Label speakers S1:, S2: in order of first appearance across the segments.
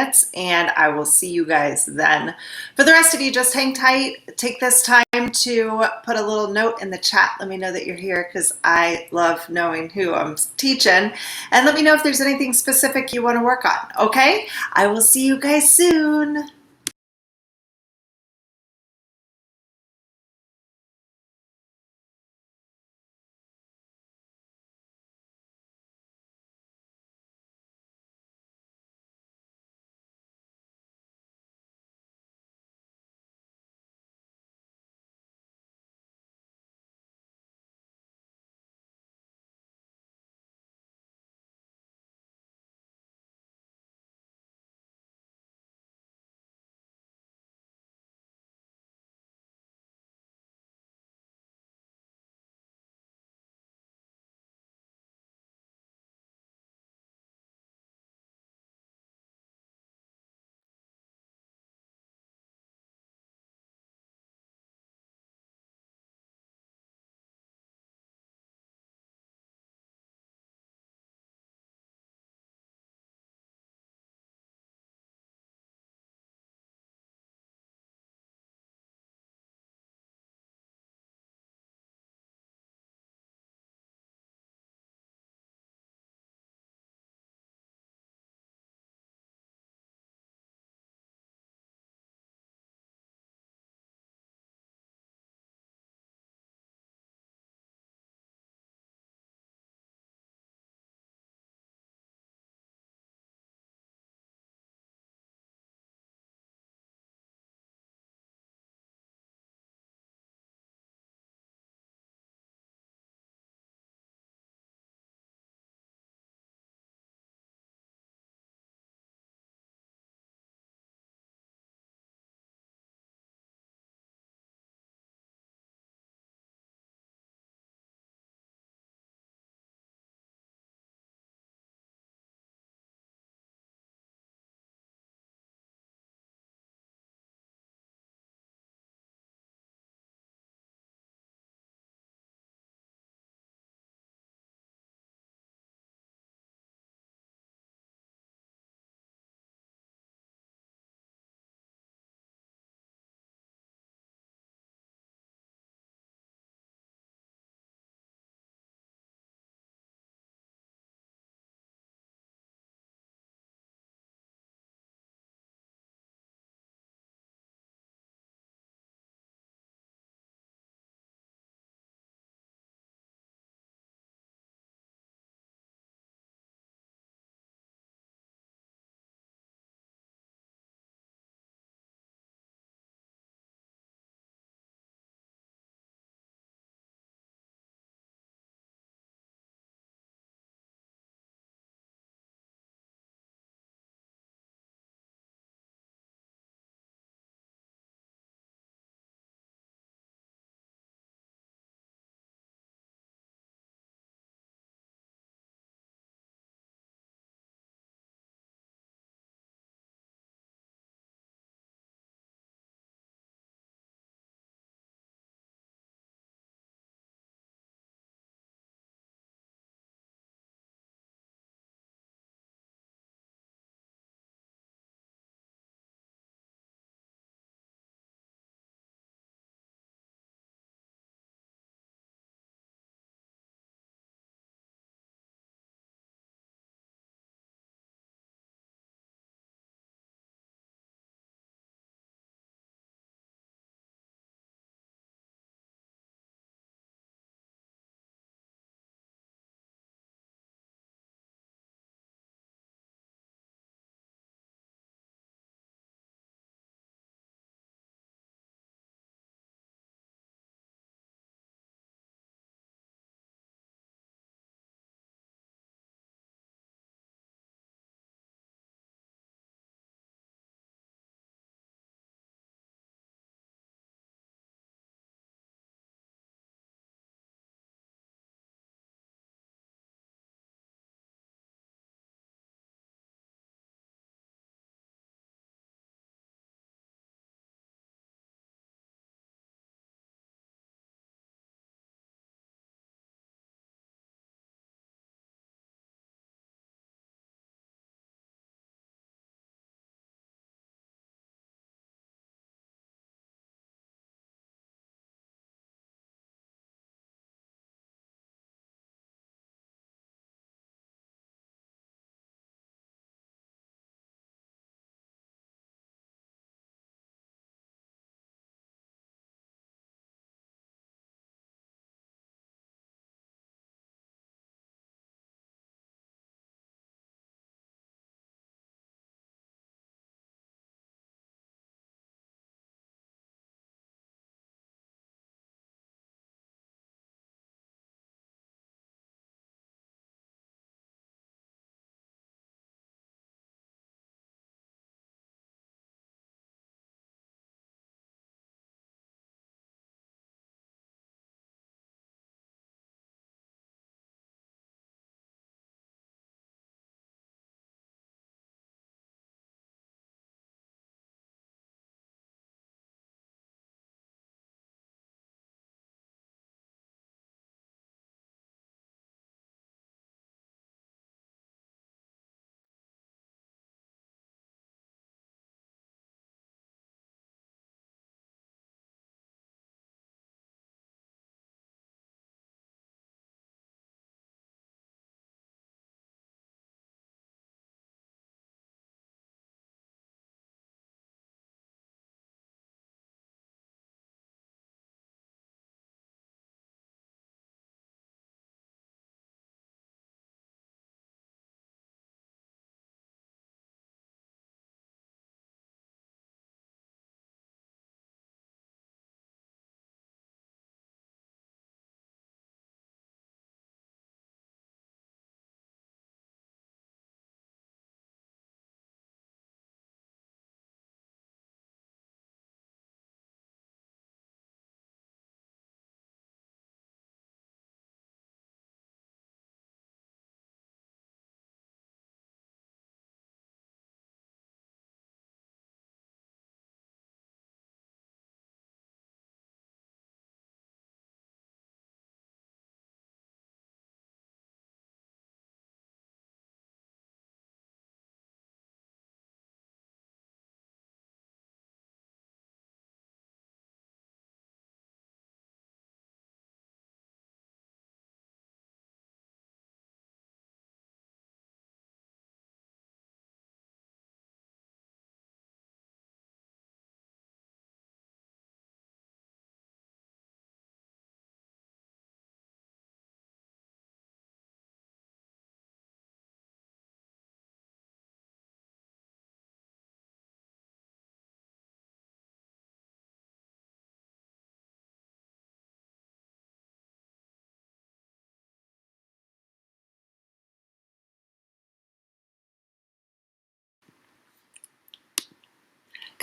S1: minutes, and I will see you guys then. For the rest of you, just hang tight. Take this time to put a little note in the chat. Let me know that you're here because I love knowing who I'm teaching. And let me know if there's anything specific you want to work on, okay? I will see you guys soon.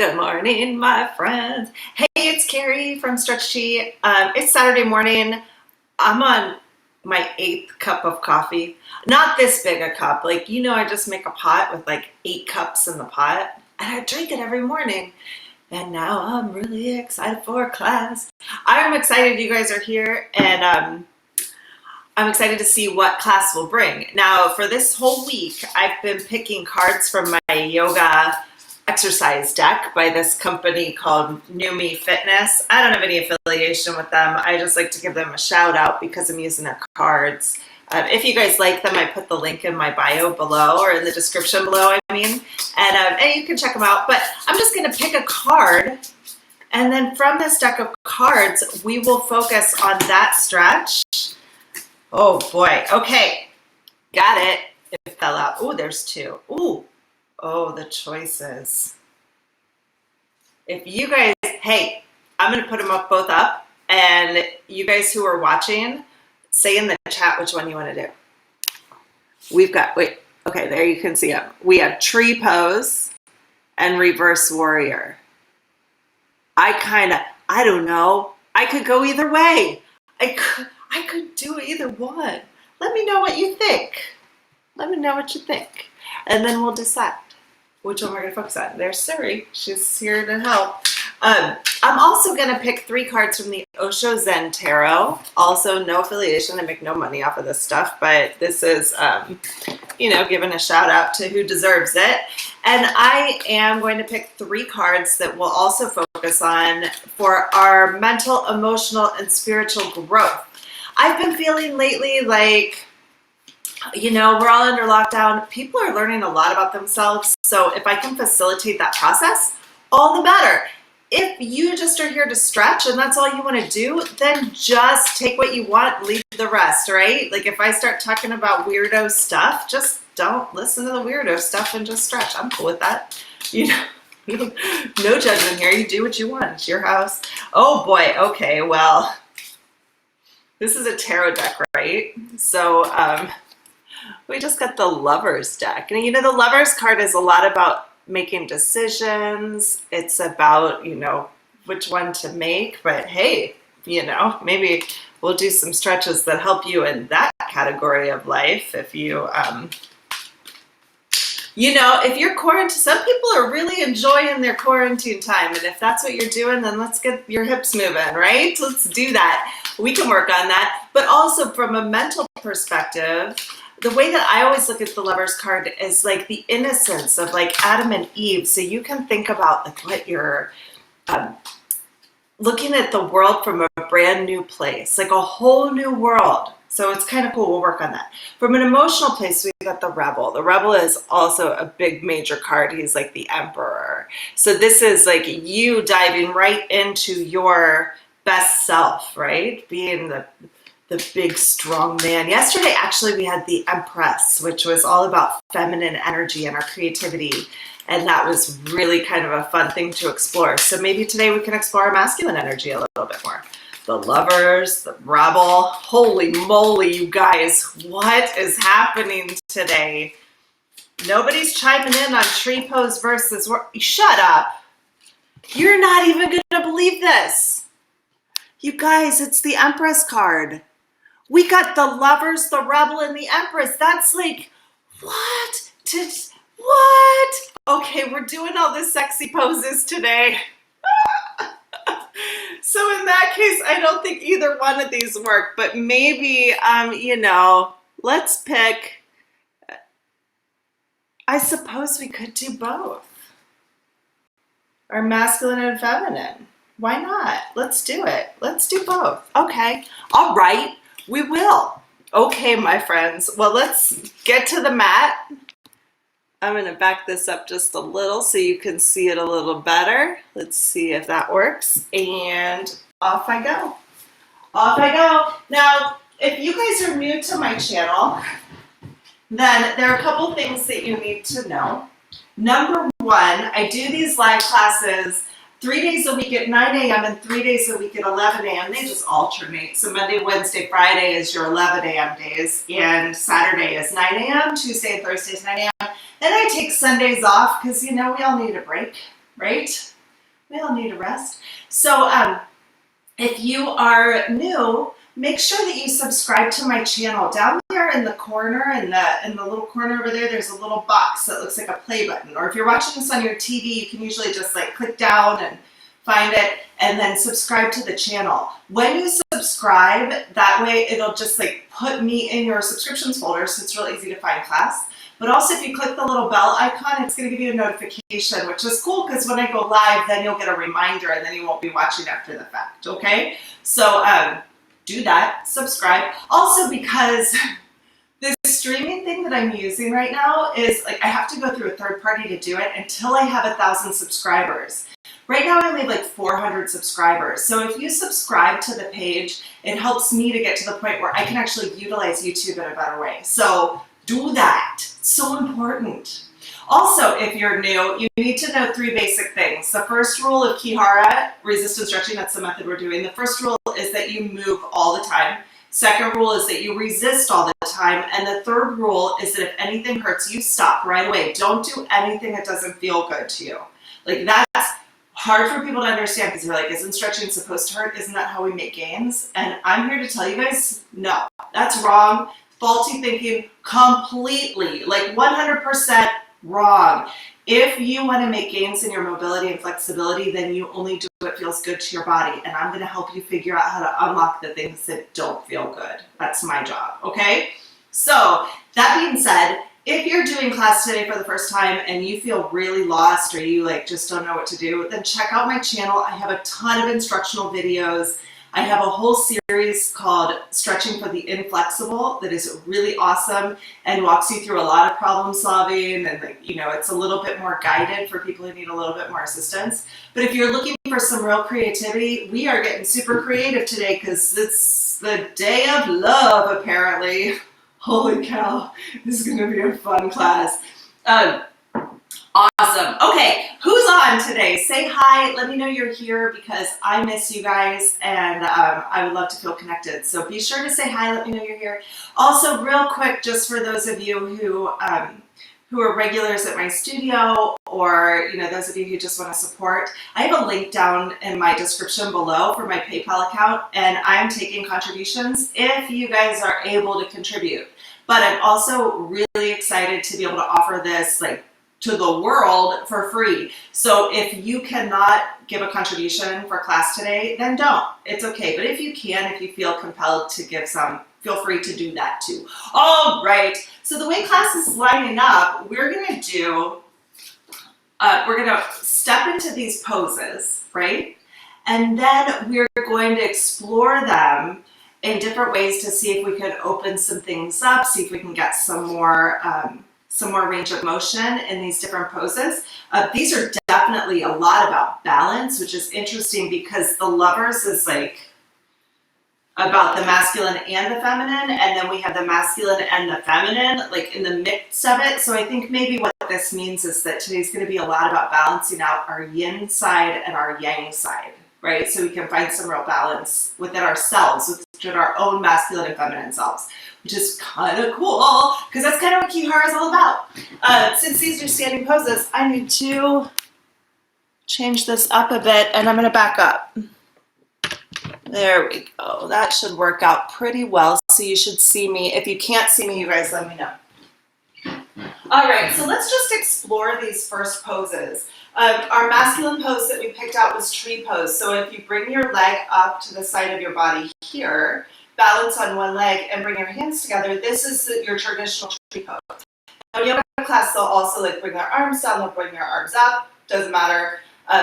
S1: Good morning, my friends. Hey, it's Carrie from Stretch Tea. It's Saturday morning. I'm on my 8th cup of coffee. Not this big a cup. Like, I just make a pot with like 8 cups in the pot, and I drink it every morning. And now I'm really excited for class. I'm excited you guys are here, and I'm excited to see what class will bring. Now, for this whole week, I've been picking cards from my yoga exercise deck by this company called New Me Fitness. I don't have any affiliation with them. I just like to give them a shout out because I'm using their cards. If you guys like them, I put the link in my bio below, or in the description below, and you can check them out. But I'm just going to pick a card, and then from this deck of cards, we will focus on that stretch. Oh boy. Okay. Got it. It fell out. Oh, there's 2. Ooh. Oh, the choices. If you guys, hey, I'm going to put them up both up, and you guys who are watching, say in the chat which one you want to do. We've got, okay, there you can see them. We have tree pose and reverse warrior. I don't know. I could go either way. I could do either one. Let me know what you think. Let me know what you think. And then we'll decide which one we're going to focus on. There's Suri. She's here to help. I'm also going to pick 3 cards from the Osho Zen Tarot. Also, no affiliation. I make no money off of this stuff, but this is, giving a shout out to who deserves it. And I am going to pick 3 cards that we'll also focus on for our mental, emotional, and spiritual growth. I've been feeling lately like, we're all under lockdown. People are learning a lot about themselves. So if I can facilitate that process, all the better. If you just are here to stretch and that's all you want to do, then just take what you want, leave the rest, right? Like if I start talking about weirdo stuff, just don't listen to the weirdo stuff and just stretch. I'm cool with that. No judgment here. You do what you want. It's your house. Oh boy. Okay. Well, this is a tarot deck, right? So, we just got the Lovers deck. And the Lovers card is a lot about making decisions. It's about, which one to make. But hey, maybe we'll do some stretches that help you in that category of life. If you, if you're quarantined, some people are really enjoying their quarantine time. And if that's what you're doing, then let's get your hips moving, right? Let's do that. We can work on that. But also from a mental perspective, the way that I always look at the Lovers card is like the innocence of like Adam and Eve. So you can think about like what you're looking at the world from a brand new place, like a whole new world. So it's kind of cool. We'll work on that. From an emotional place, we got the Rebel. The Rebel is also a big major card. He's like the Emperor. So this is like you diving right into your best self, right? Being the big, strong man. Yesterday, actually, we had the Empress, which was all about feminine energy and our creativity. And that was really kind of a fun thing to explore. So maybe today we can explore our masculine energy a little bit more. The Lovers, the Rebel. Holy moly, you guys. What is happening today? Nobody's chiming in on tree pose versus... Shut up. You're not even going to believe this. You guys, it's the Empress card. We got the Lovers, the Rebel, and the Empress. That's like, what? What? Okay, we're doing all the sexy poses today. So in that case, I don't think either one of these work, but maybe, let's pick, I suppose we could do both. Or masculine and feminine. Why not? Let's do it. Let's do both. Okay. All right. We will. Okay, my friends. Well, let's get to the mat. I'm going to back this up just a little so you can see it a little better. Let's see if that works. And off I go. Off I go. Now, if you guys are new to my channel, then there are a couple things that you need to know. Number one, I do these live classes 3 days a week at 9 a.m. and 3 days a week at 11 a.m. They just alternate. So Monday, Wednesday, Friday is your 11 a.m. days, and Saturday is 9 a.m., Tuesday and Thursday is 9 a.m. Then I take Sundays off because, we all need a break, right? We all need a rest. So if you are new, make sure that you subscribe to my channel. Down there in the corner, in the little corner over there, there's a little box that looks like a play button. Or if you're watching this on your TV, you can usually just like click down and find it and then subscribe to the channel. When you subscribe, that way it'll just like put me in your subscriptions folder, so it's really easy to find class. But also if you click the little bell icon, it's going to give you a notification, which is cool because when I go live, then you'll get a reminder and then you won't be watching after the fact, okay? So do that, subscribe. Also because this streaming thing that I'm using right now is like I have to go through a third party to do it until I have 1,000 subscribers. Right now I only have like 400 subscribers. So if you subscribe to the page, it helps me to get to the point where I can actually utilize YouTube in a better way. So do that. It's so important. Also, if you're new, you need to know 3 basic things. The first rule of Ki-Hara, resistance stretching, that's the method we're doing. The first rule is that you move all the time. Second rule is that you resist all the time. And the third rule is that if anything hurts, you stop right away. Don't do anything that doesn't feel good to you. Like that's hard for people to understand because they're like, isn't stretching supposed to hurt? Isn't that how we make gains? And I'm here to tell you guys, no, that's wrong. Faulty thinking completely, like 100% wrong. If you want to make gains in your mobility and flexibility, then you only do what feels good to your body. And I'm going to help you figure out how to unlock the things that don't feel good. That's my job, okay? So that being said, if you're doing class today for the first time and you feel really lost or you like just don't know what to do, then check out my channel. I have a ton of instructional videos. I have a whole series called Stretching for the Inflexible that is really awesome and walks you through a lot of problem solving and like, you know, it's a little bit more guided for people who need a little bit more assistance. But if you're looking for some real creativity, we are getting super creative today because it's the day of love apparently. Holy cow, this is going to be a fun class. Awesome. Okay, who's on today? Say hi. Let me know you're here because I miss you guys and I would love to feel connected. So be sure to say hi. Let me know you're here. Also, real quick, just for those of you who are regulars at my studio or, you know, those of you who just want to support, I have a link down in my description below for my PayPal account and I'm taking contributions if you guys are able to contribute. But I'm also really excited to be able to offer this like to the world for free. So if you cannot give a contribution for class today, then don't. It's okay. But if you can, if you feel compelled to give some, feel free to do that too. All right. So the way class is lining up, we're going to step into these poses, right? And then we're going to explore them in different ways to see if we can open some things up, see if we can get some more range of motion in these different poses. These are definitely a lot about balance, which is interesting because the lovers is like about the masculine and the feminine, and then we have the masculine and the feminine like in the mix of it. So I think maybe what this means is that today's going to be a lot about balancing out our yin side and our yang side, right? So we can find some real balance within ourselves, within our own masculine and feminine selves, which is kind of cool because that's kind of what Ki-Hara is all about. Since these are standing poses, I need to change this up a bit and I'm going to back up. There we go. That should work out pretty well. So you should see me. If you can't see me, you guys let me know. All right, so let's just explore these first poses. Our masculine pose that we picked out was tree pose. So if you bring your leg up to the side of your body here, balance on one leg and bring your hands together, this is your traditional tree pose. Now in yoga class, they'll also like bring their arms down, they'll bring their arms up, doesn't matter.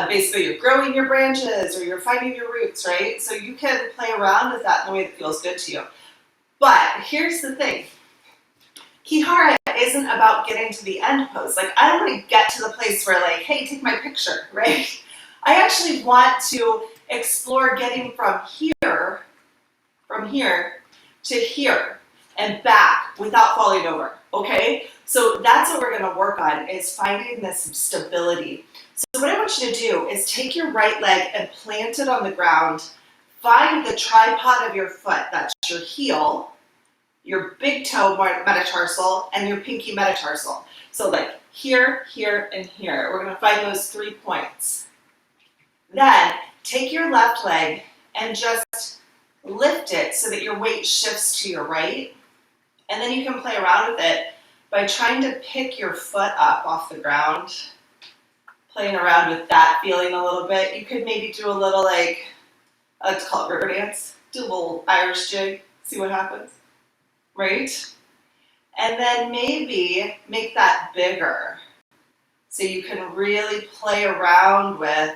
S1: Basically you're growing your branches or you're finding your roots, right? So you can play around with that in the way that feels good to you. But here's the thing. Ki-Hara isn't about getting to the end pose. Like I don't want to get to the place where like, hey, take my picture, right? I actually want to explore getting from here to here and back without falling over, okay? So that's what we're gonna work on is finding this stability. So what I want you to do is take your right leg and plant it on the ground. Find the tripod of your foot, that's your heel, your big toe metatarsal, and your pinky metatarsal. So like here, here, and here. We're gonna find those 3 points. Then take your left leg and just lift it so that your weight shifts to your right. And then you can play around with it by trying to pick your foot up off the ground, playing around with that feeling a little bit. You could maybe do a little I like to call it river dance, do a little Irish jig, see what happens, right? And then maybe make that bigger so you can really play around with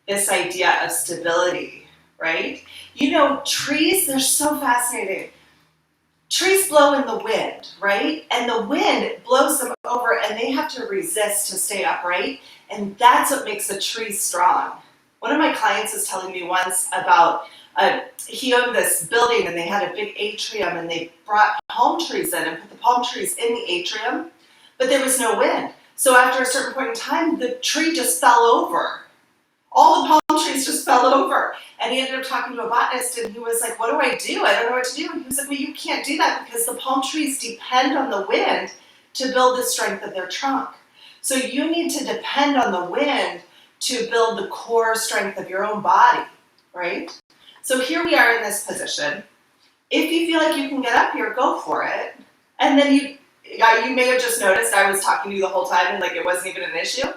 S1: this idea of stability, right? You know, trees, they're so fascinating. Trees blow in the wind, right? And the wind blows them over and they have to resist to stay upright. And that's what makes a tree strong. One of my clients was telling me once about, he owned this building and they had a big atrium and they brought palm trees in and put the palm trees in the atrium, but there was no wind. So after a certain point in time, the tree just fell over. All the palm trees just fell over. And he ended up talking to a botanist and he was like, what do I do? I don't know what to do. And he was like, well, you can't do that because the palm trees depend on the wind to build the strength of their trunk. So you need to depend on the wind to build the core strength of your own body, right? So here we are in this position. If you feel like you can get up here, go for it. And then you may have just noticed I was talking to you the whole time and like it wasn't even an issue.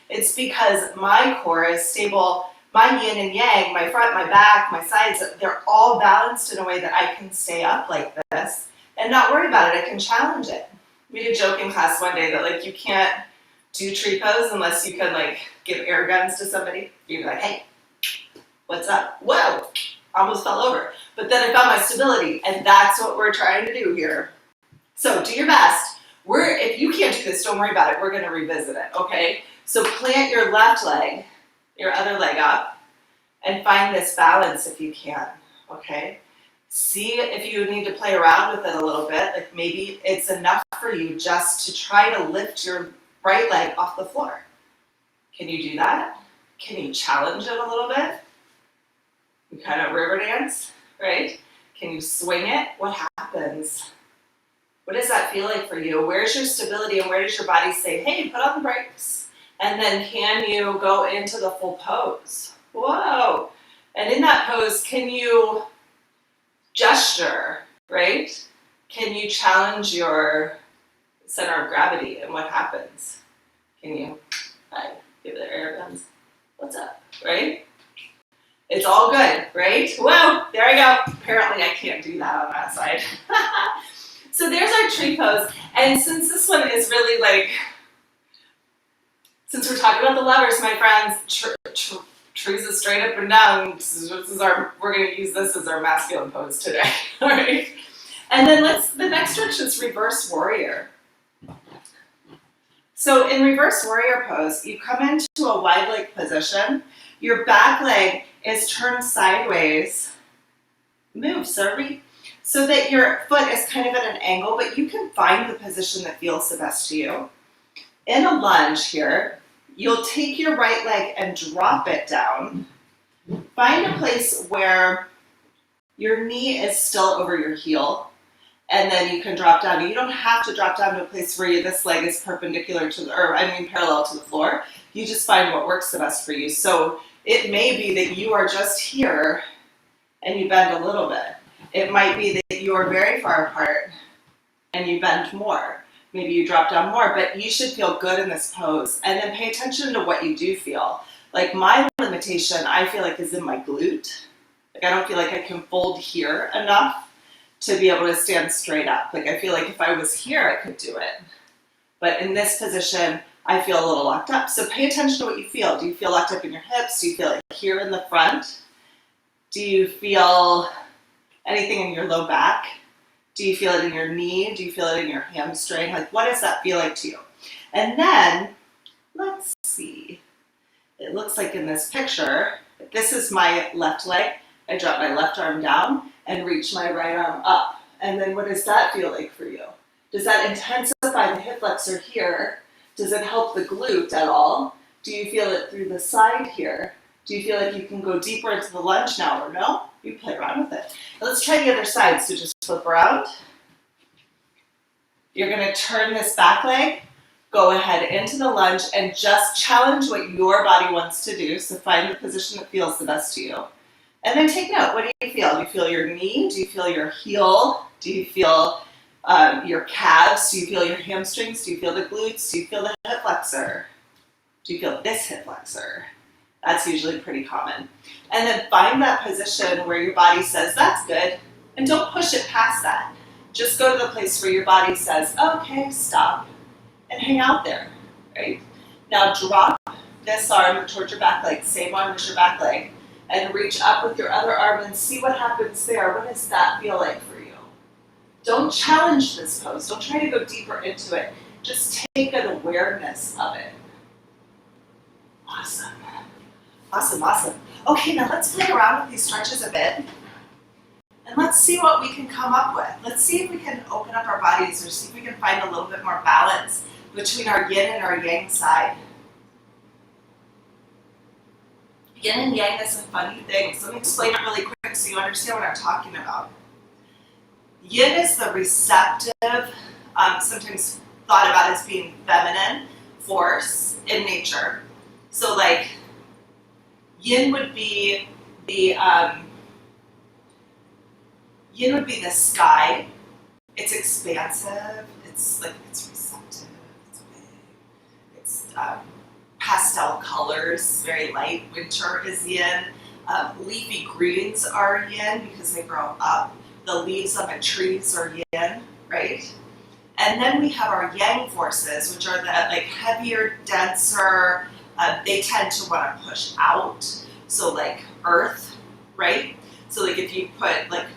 S1: It's because my core is stable. My yin and yang, my front, my back, my sides, they're all balanced in a way that I can stay up like this and not worry about it. I can challenge it. We did a joke in class one day that like you can't do tree pose unless you can like give air guns to somebody. You'd be like, hey, what's up? Whoa, almost fell over. But then I found my stability and that's what we're trying to do here. So do your best. If you can't do this, don't worry about it. We're gonna revisit it, okay? So plant your left leg, your other leg up, and find this balance if you can, okay? See if you need to play around with it a little bit. Like maybe it's enough for you just to try to lift your right leg off the floor. Can you do that? Can you challenge it a little bit? You kind of river dance, right? Can you swing it? What happens? What does that feel like for you? Where's your stability and where does your body say, hey, put on the brakes? And then can you go into the full pose? Whoa. And in that pose, can you gesture, right? Can you challenge your center of gravity and what happens? Can you give it air guns? What's up, right? It's all good, right? Whoa, there I go. Apparently I can't do that on that side. So there's our tree pose. And since this one is really like, since we're talking about the levers, my friends, trees is straight up and down. We're going to use this as our masculine pose today. All right. And then the next stretch is reverse warrior. So in reverse warrior pose, you come into a wide leg position. Your back leg is turned sideways. Move, sorry. So that your foot is kind of at an angle, but you can find the position that feels the best to you. In a lunge here, you'll take your right leg and drop it down. Find a place where your knee is still over your heel, and then you can drop down. You don't have to drop down to a place where this leg is perpendicular to parallel to the floor. You just find what works the best for you. So it may be that you are just here and you bend a little bit. It might be that you are very far apart and you bend more. Maybe you drop down more, but you should feel good in this pose. And then pay attention to what you do feel. Like my limitation, I feel like is in my glute. Like I don't feel like I can fold here enough to be able to stand straight up. Like I feel like if I was here, I could do it. But in this position, I feel a little locked up. So pay attention to what you feel. Do you feel locked up in your hips? Do you feel like here in the front? Do you feel anything in your low back? Do you feel it in your knee? Do you feel it in your hamstring? Like, what does that feel like to you? And then, let's see. It looks like in this picture, this is my left leg. I drop my left arm down and reach my right arm up. And then what does that feel like for you? Does that intensify the hip flexor here? Does it help the glute at all? Do you feel it through the side here? Do you feel like you can go deeper into the lunge now or no? You play around with it. Let's try the other side. So just flip around. You're going to turn this back leg, go ahead into the lunge and just challenge what your body wants to do. So find the position that feels the best to you. And then take note. What do you feel? Do you feel your knee? Do you feel your heel? Do you feel your calves? Do you feel your hamstrings? Do you feel the glutes? Do you feel the hip flexor? Do you feel this hip flexor? That's usually pretty common. And then find that position where your body says, that's good. And don't push it past that. Just go to the place where your body says, okay, stop. And hang out there, right? Now drop this arm towards your back leg, same arm as your back leg, and reach up with your other arm and see what happens there. What does that feel like for you? Don't challenge this pose. Don't try to go deeper into it. Just take an awareness of it. Awesome. Awesome, awesome. Okay, now let's play around with these stretches a bit. And let's see what we can come up with. Let's see if we can open up our bodies or see if we can find a little bit more balance between our yin and our yang side. Yin and yang is a funny thing. So let me explain it really quick so you understand what I'm talking about. Yin is the receptive, sometimes thought about as being feminine force in nature. So like yin would be the sky. It's expansive. It's receptive. It's big. It's pastel colors, very light. Winter is yin. Leafy greens are yin because they grow up. The leaves on the trees are yin, right? And then we have our yang forces, which are the like heavier, denser. They tend to want to push out. So like earth, right? So like if you put like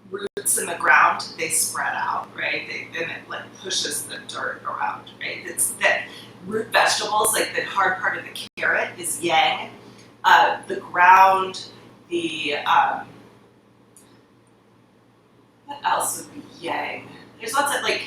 S1: roots in the ground, they spread out, right? And it like pushes the dirt around, right? It's that root vegetables, like the hard part of the carrot is yang. The ground, what else would be yang? There's lots of like,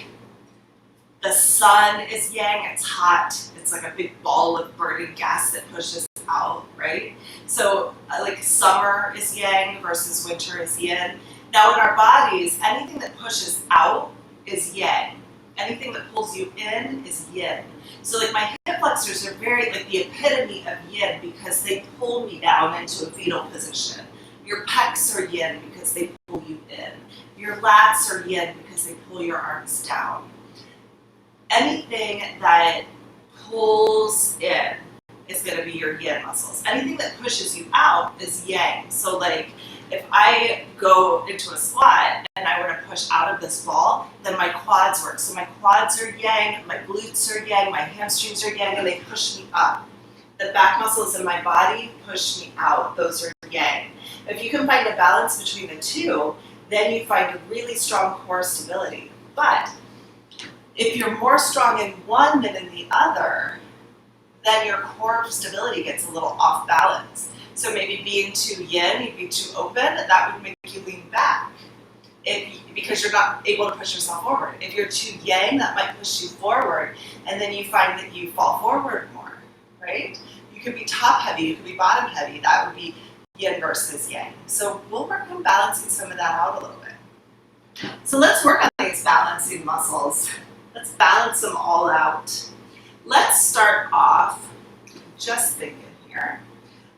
S1: the sun is yang, it's hot. It's like a big ball of burning gas that pushes out, right? So like summer is yang versus winter is yin. Now in our bodies, anything that pushes out is yang. Anything that pulls you in is yin. So like my hip flexors are very like the epitome of yin because they pull me down into a fetal position. Your pecs are yin because they pull you in. Your lats are yin because they pull your arms down. Anything that pulls in is going to be your yin muscles. Anything that pushes you out is yang. So like if I go into a squat and I want to push out of this ball, then my quads work. So my quads are yang, my glutes are yang, my hamstrings are yang, and they push me up. The back muscles in my body push me out. Those are yang. If you can find a balance between the two, then you find a really strong core stability. But if you're more strong in one than in the other, then your core stability gets a little off balance. So maybe being too yin, you'd be too open, that would make you lean back because you're not able to push yourself forward. If you're too yang, that might push you forward, and then you find that you fall forward more, right? You could be top heavy, you could be bottom heavy, that would be yin versus yang. So we'll work on balancing some of that out a little bit. So let's work on these balancing muscles. Let's balance them all out. Let's start off, just thinking here,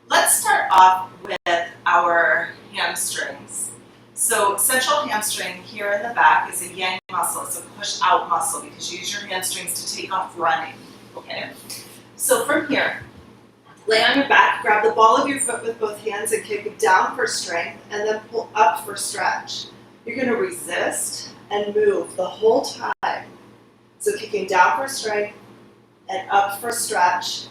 S1: let's start off with our hamstrings. So central hamstring here in the back is a yang muscle. It's a push out muscle because you use your hamstrings to take off running, okay? So from here, lay on your back, grab the ball of your foot with both hands and kick it down for strength and then pull up for stretch. You're gonna resist and move the whole time. So kicking down for strength and up for stretch.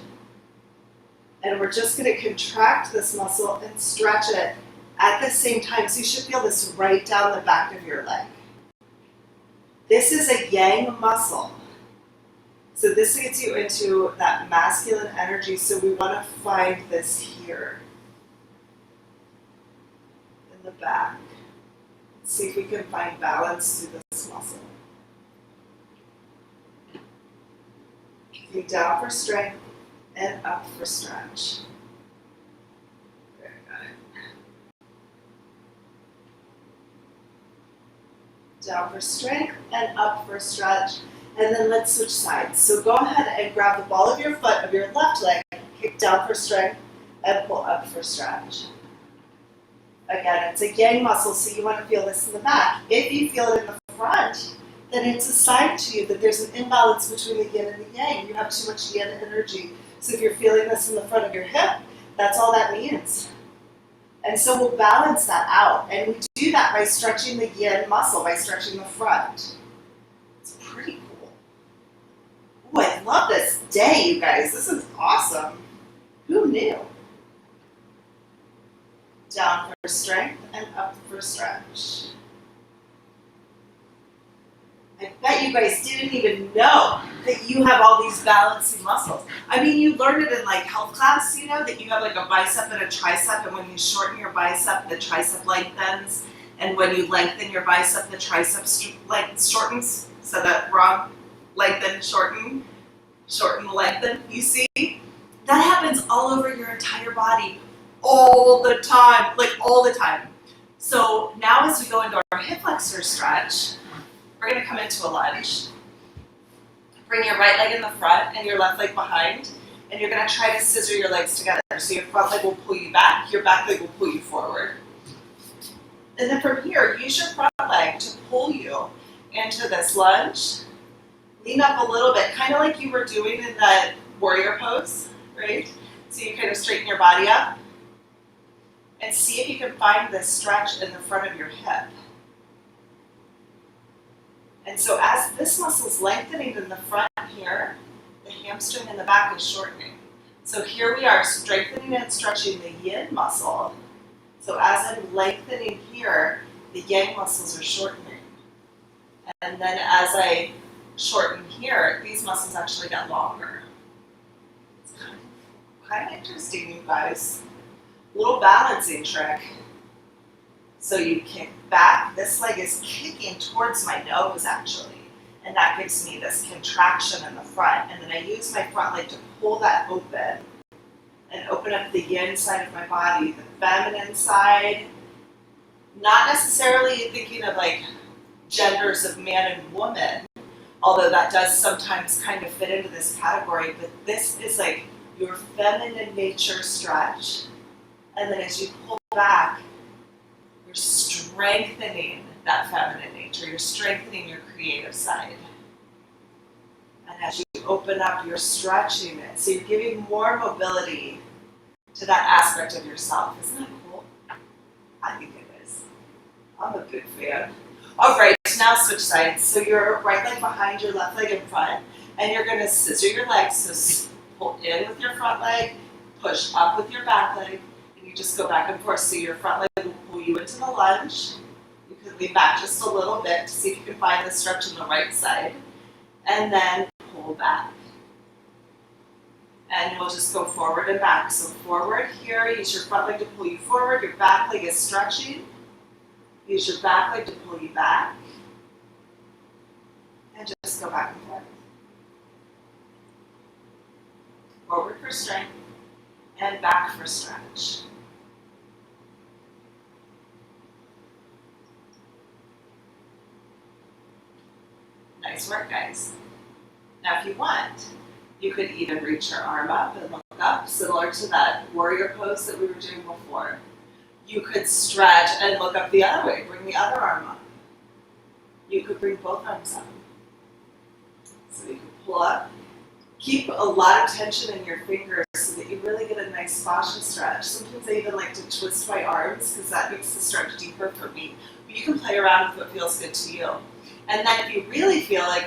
S1: And we're just going to contract this muscle and stretch it at the same time. So you should feel this right down the back of your leg. This is a yang muscle. So this gets you into that masculine energy. So we want to find this here in the back. Let's see if we can find balance through this muscle. Kicking down for strength and up for stretch. Very good. Down for strength and up for stretch. And then let's switch sides. So go ahead and grab the ball of your foot of your left leg, kick down for strength, and pull up for stretch. Again, it's a yang muscle, so you want to feel this in the back. If you feel it in the front, then it's a sign to you that there's an imbalance between the yin and the yang. You have too much yin energy. So if you're feeling this in the front of your hip, that's all that means. And so we'll balance that out. And we do that by stretching the yin muscle, by stretching the front. It's pretty cool. Ooh, I love this day, you guys. This is awesome. Who knew? Down for strength and up for stretch. I bet you guys didn't even know that you have all these balancing muscles. I mean, you learned it in like health class, you know, that you have like a bicep and a tricep, and when you shorten your bicep, the tricep lengthens, and when you lengthen your bicep, the tricep shortens. So that wrong, lengthen, shorten, lengthen. You see? That happens all over your entire body all the time, like all the time. So now as we go into our hip flexor stretch, we're going to come into a lunge. Bring your right leg in the front and your left leg behind, and you're going to try to scissor your legs together. So your front leg will pull you back, your back leg will pull you forward. And then from here, use your front leg to pull you into this lunge. Lean up a little bit, kind of like you were doing in that warrior pose, right? So you kind of straighten your body up and see if you can find this stretch in the front of your hip. And so as this muscle is lengthening in the front here, the hamstring in the back is shortening. So here we are strengthening and stretching the yin muscle. So as I'm lengthening here, the yang muscles are shortening. And then as I shorten here, these muscles actually get longer. It's kind of interesting, you guys. Little balancing trick. So you kick back, this leg is kicking towards my nose actually, and that gives me this contraction in the front, and then I use my front leg to pull that open and open up the yin side of my body, the feminine side, not necessarily thinking of like genders of man and woman, although that does sometimes kind of fit into this category, but this is like your feminine nature stretch, and then as you pull back, you're strengthening that feminine nature. You're strengthening your creative side. And as you open up, you're stretching it. So you're giving more mobility to that aspect of yourself. Isn't that cool? I think it is. I'm a big fan. All right, now switch sides. So your right leg behind, your left leg in front, and you're going to scissor your legs. So pull in with your front leg, push up with your back leg, and you just go back and forth. So your front leg will pull you into the lunge. You can lean back just a little bit to see if you can find the stretch on the right side, and then pull back. And we'll just go forward and back. So forward here, use your front leg to pull you forward, your back leg is stretching. Use your back leg to pull you back. And just go back and forth. Forward for strength, and back for stretch. Nice work, guys. Now if you want, you could even reach your arm up and look up, similar to that warrior pose that we were doing before. You could stretch and look up the other way, bring the other arm up. You could bring both arms up. So you can pull up. Keep a lot of tension in your fingers so that you really get a nice fascia stretch. Sometimes I even like to twist my arms because that makes the stretch deeper for me. But you can play around with what feels good to you. And then if you really feel like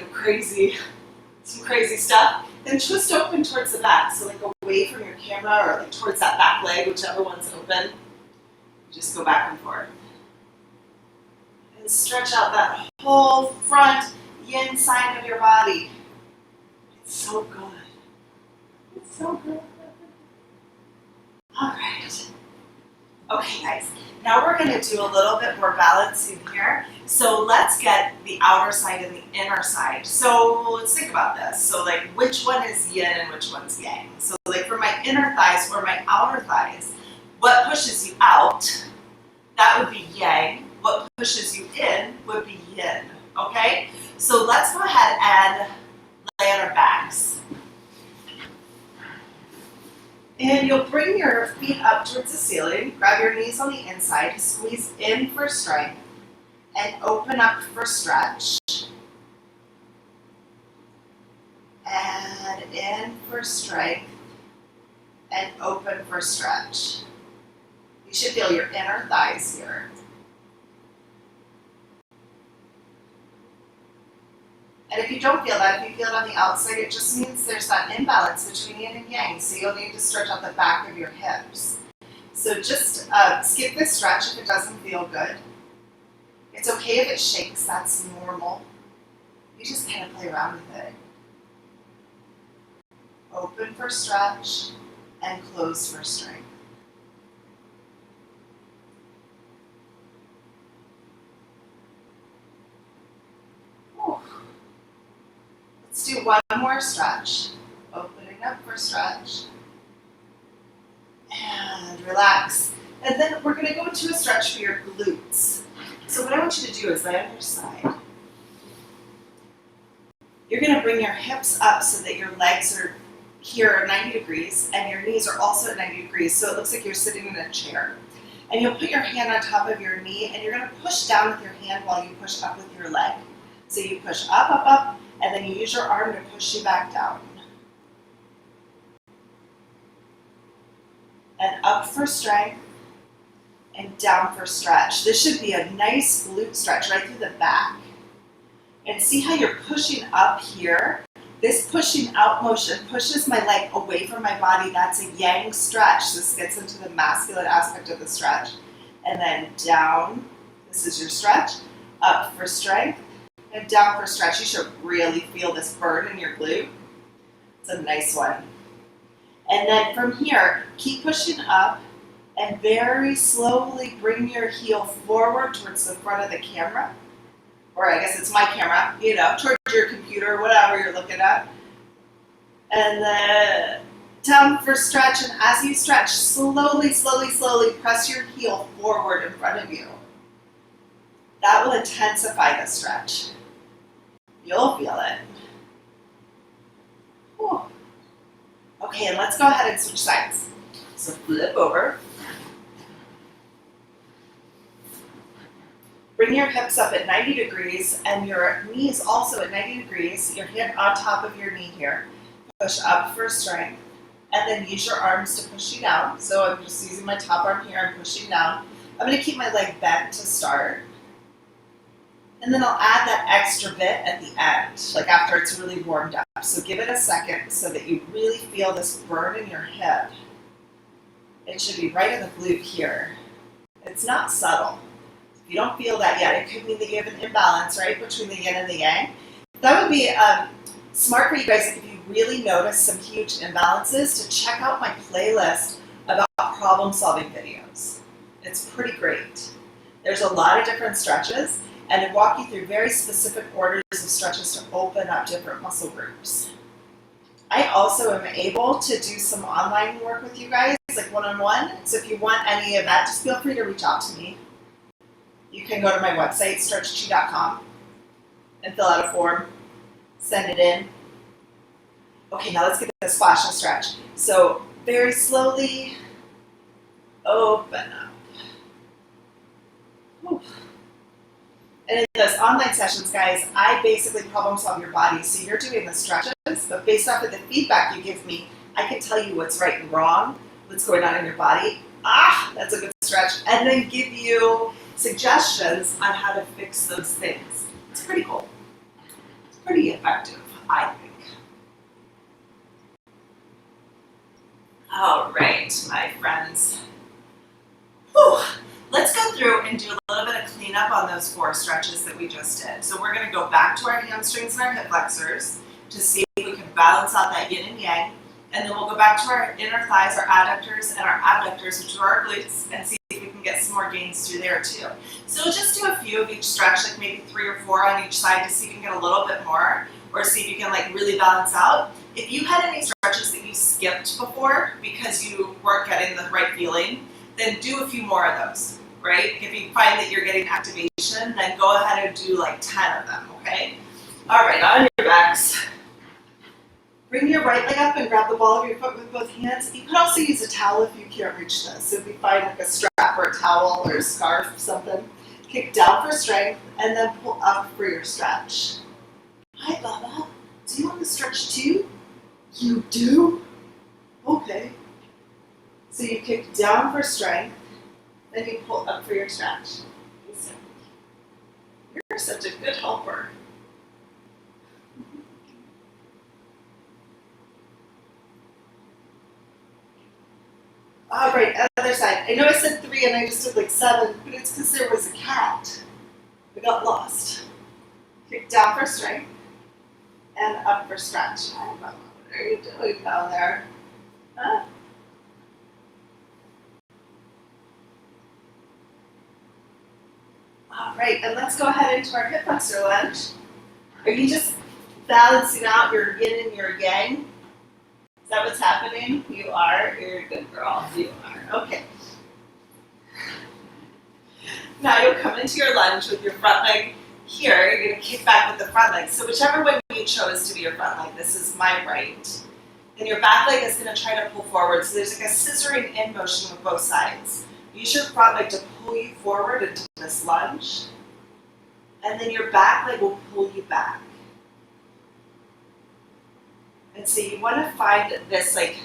S1: some crazy stuff, then twist open towards the back. So like away from your camera or like towards that back leg, whichever one's open. Just go back and forth. And stretch out that whole front yin side of your body. It's so good. It's so good. All right. Okay, guys. Now we're going to do a little bit more balancing here. So let's get the outer side and the inner side. So let's think about this. So like which one is yin and which one's yang? So like for my inner thighs or my outer thighs, what pushes you out, that would be yang. What pushes you in would be yin. okay? So let's go ahead and lay on our backs. And you'll bring your feet up towards the ceiling, grab your knees on the inside, squeeze in for strength, and open up for stretch. And in for strength, and open for stretch. You should feel your inner thighs here. And if you don't feel that, if you feel it on the outside, it just means there's that imbalance between yin and yang. So you'll need to stretch out the back of your hips. So just skip this stretch if it doesn't feel good. It's okay if it shakes, that's normal. You just kind of play around with it. Open for stretch and close for strength. Let's do one more stretch. Opening up for stretch. And relax. And then we're going to go into a stretch for your glutes. So what I want you to do is lay on your side. You're going to bring your hips up so that your legs are here at 90 degrees and your knees are also at 90 degrees. So it looks like you're sitting in a chair. And you'll put your hand on top of your knee and you're going to push down with your hand while you push up with your leg. So you push up, up, up, and then you use your arm to push you back down. And up for strength and down for stretch. This should be a nice glute stretch right through the back. And see how you're pushing up here? This pushing out motion pushes my leg away from my body. That's a yang stretch. This gets into the masculine aspect of the stretch. And then down, this is your stretch. Up for strength and down for stretch. You should really feel this burn in your glute. It's a nice one. And then from here, keep pushing up and very slowly bring your heel forward towards the front of the camera. Or I guess it's my camera, you know, towards your computer, whatever you're looking at. And then down for stretch, and as you stretch, slowly, slowly, slowly press your heel forward in front of you. That will intensify the stretch. You'll feel it. Whew. Okay, and let's go ahead and switch sides. So flip over. Bring your hips up at 90 degrees and your knees also at 90 degrees. Your hand on top of your knee here. Push up for strength. And then use your arms to push you down. So I'm just using my top arm here and pushing down. I'm going to keep my leg bent to start. And then I'll add that extra bit at the end, like after it's really warmed up. So give it a second so that you really feel this burn in your hip. It should be right in the glute here. It's not subtle. If you don't feel that yet, it could mean that you have an imbalance, right, between the yin and the yang. That would be smart for you guys if you really notice some huge imbalances to check out my playlist about problem-solving videos. It's pretty great. There's a lot of different stretches, and I walk you through very specific orders of stretches to open up different muscle groups. I also am able to do some online work with you guys, like one-on-one. So if you want any of that, just feel free to reach out to me. You can go to my website, stretchchi.com, and fill out a form, send it in. Okay, now let's get the splash and stretch. So very slowly, open up. Whew. And in those online sessions, guys, I basically problem solve your body. So you're doing the stretches, but based off of the feedback you give me, I can tell you what's right and wrong, what's going on in your body. Ah, that's a good stretch. And then give you suggestions on how to fix those things. It's pretty cool. It's pretty effective, I think. All right, my friends. Whew. Let's go through and do a little bit of cleanup on those 4 stretches that we just did. So we're going to go back to our hamstrings and our hip flexors to see if we can balance out that yin and yang. And then we'll go back to our inner thighs, our adductors, and our abductors, which are our glutes, and see if we can get some more gains through there too. So we'll just do a few of each stretch, like maybe 3 or 4 on each side to see if you can get a little bit more, or see if you can like really balance out. If you had any stretches that you skipped before because you weren't getting the right feeling, then do a few more of those, right? If you find that you're getting activation motion, then go ahead and do like 10 of them, okay? All right, on your backs. Bring your right leg up and grab the ball of your foot with both hands. You could also use a towel if you can't reach this. If you find like a strap or a towel or a scarf or something. Kick down for strength and then pull up for your stretch. Hi, Baba. Do you want to stretch too? You do? Okay. So you kick down for strength, then you pull up for your stretch. You're such a good helper. All right, other side. I know I said 3 and I just did like 7, but it's because there was a cat. I got lost. Kick down for strength and up for stretch. I don't know. What are you doing down there? Huh? All right, and let's go ahead into our hip flexor lunge. Are you just balancing out your yin and your yang? Is that what's happening? You are? You're a good girl. You are. Okay. Now you'll come into your lunge with your front leg here. You're going to kick back with the front leg. So whichever one you chose to be your front leg, this is my right. And your back leg is going to try to pull forward. So there's like a scissoring in motion with both sides. Use your front leg to pull you forward into this lunge. And then your back leg will pull you back. And so you want to find this like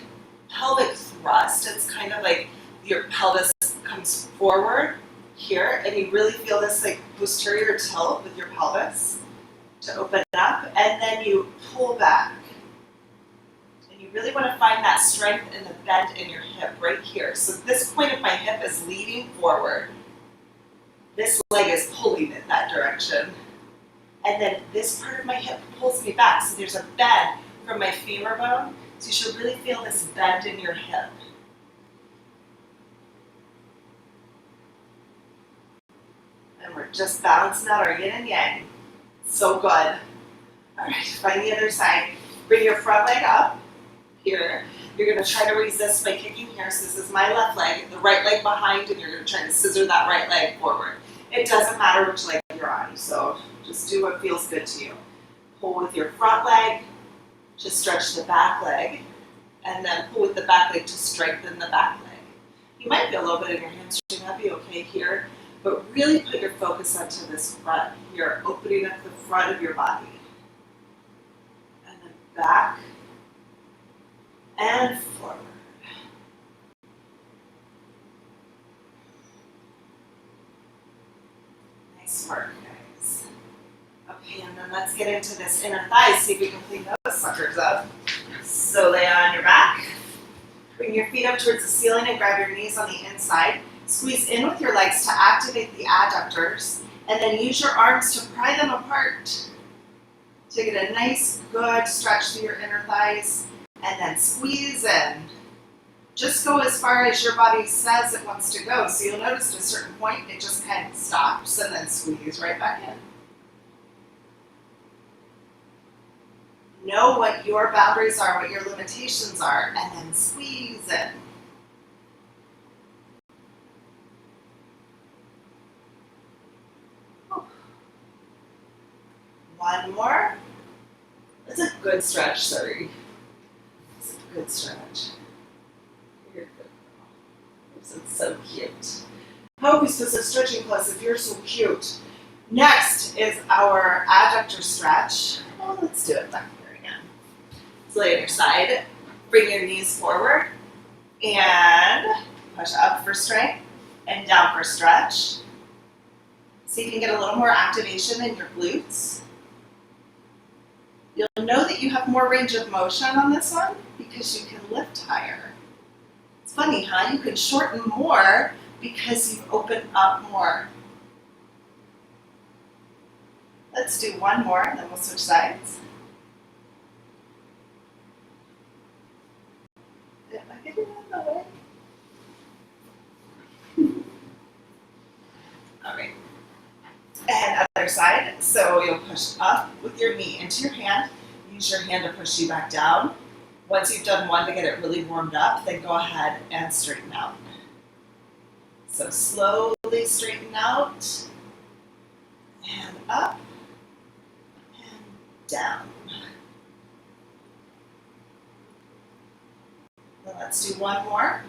S1: pelvic thrust. It's kind of like your pelvis comes forward here, and you really feel this like posterior tilt with your pelvis to open up, and then you pull back. And you really want to find that strength in the bend in your hip right here. So this point of my hip is leading forward. This leg is pulling in that direction. And then this part of my hip pulls me back. So there's a bend from my femur bone, so you should really feel this bend in your hip. And we're just balancing out our yin and yang. So good. All right, find the other side. Bring your front leg up here. You're going to try to resist by kicking here. So this is my left leg, the right leg behind, and you're going to try to scissor that right leg forward. It doesn't matter which leg you're on, so just do what feels good to you. Pull with your front leg to stretch the back leg, and then pull with the back leg to strengthen the back leg. You might feel a little bit in your hamstring, that'd be okay here, but really put your focus onto this front. You're opening up the front of your body. And then back and forward. Nice work, guys. Okay, and then let's get into this inner thigh, see if we can clean those suckers up. So lay on your back. Bring your feet up towards the ceiling and grab your knees on the inside. Squeeze in with your legs to activate the adductors, and then use your arms to pry them apart to get a nice, good stretch through your inner thighs, and then squeeze in. Just go as far as your body says it wants to go. So you'll notice at a certain point, it just kind of stops, and then squeeze right back in. Know what your boundaries are, what your limitations are, and then squeeze in. One more. That's a good stretch, sorry. It's a good stretch. You're a good girl. This is so cute. How are we supposed to stretching class if you're so cute? Next is our adductor stretch. Well, let's do it back here again. So lay on your side, bring your knees forward, and push up for strength, and down for stretch. So you can get a little more activation in your glutes. You'll know that you have more range of motion on this one because you can lift higher. It's funny, huh? You can shorten more because you've opened up more. Let's do one more, and then we'll switch sides. Am I getting in the way? All right. And other side. So you'll push up with your knee into your hand. Use your hand to push you back down. Once you've done one to get it really warmed up, then go ahead and straighten out. So slowly straighten out. and up and down. Then let's do one more.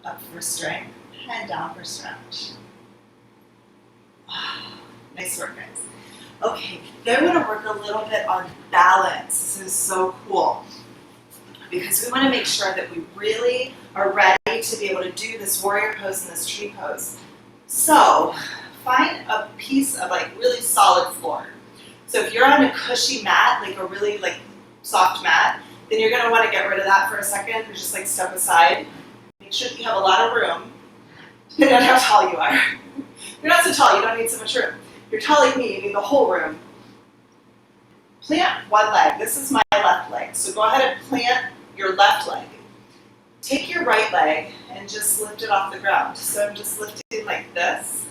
S1: Up for strength and down for stretch. Nice work, guys. Okay, then we're going to work a little bit on balance. This is so cool because we want to make sure that we really are ready to be able to do this warrior pose and this tree pose. So find a piece of like really solid floor. So if you're on a cushy mat, like a really like soft mat, then you're going to want to get rid of that for a second and just like step aside. Make sure that you have a lot of room, depending on how tall you are. If you're not so tall, you don't need so much room. If you're tall like me, you need the whole room. Plant one leg. This is my left leg. So go ahead and plant your left leg. Take your right leg and just lift it off the ground. So I'm just lifting like this.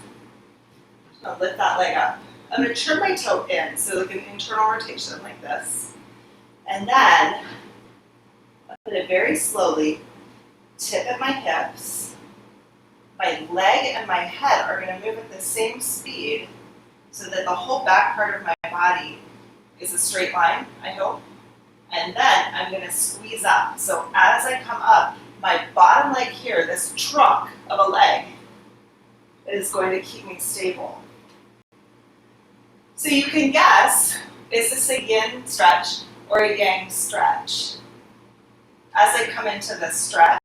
S1: I'll lift that leg up. I'm going to turn my toe in, so like an internal rotation like this. And then I'm going to very slowly tip at my hips. My leg and my head are going to move at the same speed so that the whole back part of my body is a straight line, I hope. And then I'm going to squeeze up. So as I come up, my bottom leg here, this trunk of a leg, is going to keep me stable. So you can guess, is this a yin stretch or a yang stretch? As I come into the stretch,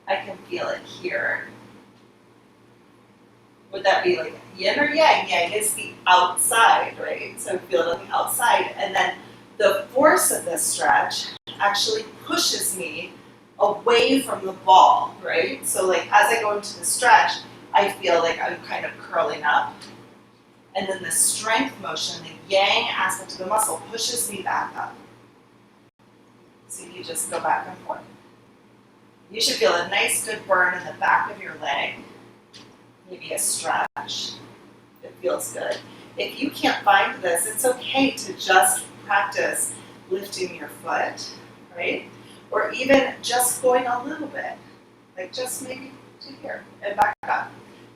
S1: I can feel it here. Would that be like yin or yang? Yang is the outside, right? So feel it on the outside. And then the force of this stretch actually pushes me away from the ball, right? So like as I go into the stretch, I feel like I'm kind of curling up. And then the strength motion, the yang aspect of the muscle, pushes me back up. So you just go back and forth. You should feel a nice good burn in the back of your leg. Maybe a stretch. It feels good. If you can't find this, it's okay to just practice lifting your foot, right? Or even just going a little bit, like just maybe to here and back up.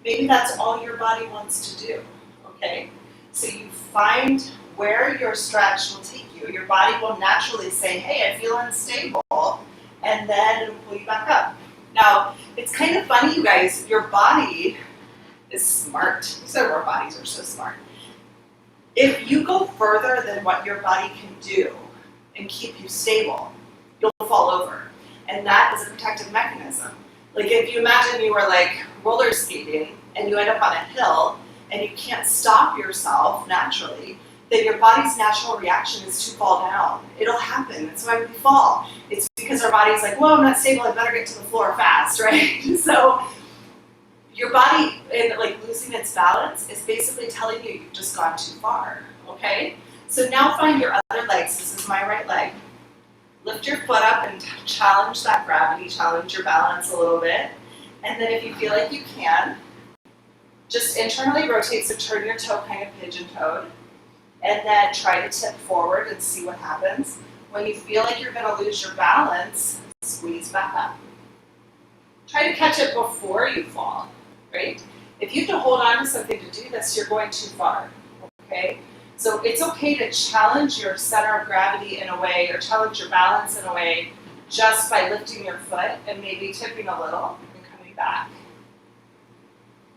S1: Maybe that's all your body wants to do, okay? So you find where your stretch will take you. Your body will naturally say, hey, I feel unstable, and then it'll pull you back up. Now, it's kind of funny, you guys, your body is smart. So our bodies are so smart. If you go further than what your body can do and keep you stable, you'll fall over. And that is a protective mechanism. Like if you imagine you were like roller skating and you end up on a hill and you can't stop yourself naturally, then your body's natural reaction is to fall down. It'll happen. That's why we fall. It's because our body's like, whoa, I'm not stable. I better get to the floor fast, right? So your body, in like losing its balance, is basically telling you you've just gone too far, okay? So now find your other legs. This is my right leg. Lift your foot up and challenge that gravity, challenge your balance a little bit. And then if you feel like you can, just internally rotate, so turn your toe kind of pigeon-toed. And then try to tip forward and see what happens. When you feel like you're going to lose your balance, squeeze back up. Try to catch it before you fall, right? If you have to hold on to something to do this, you're going too far, okay? So it's okay to challenge your center of gravity in a way, or challenge your balance in a way, just by lifting your foot and maybe tipping a little and coming back.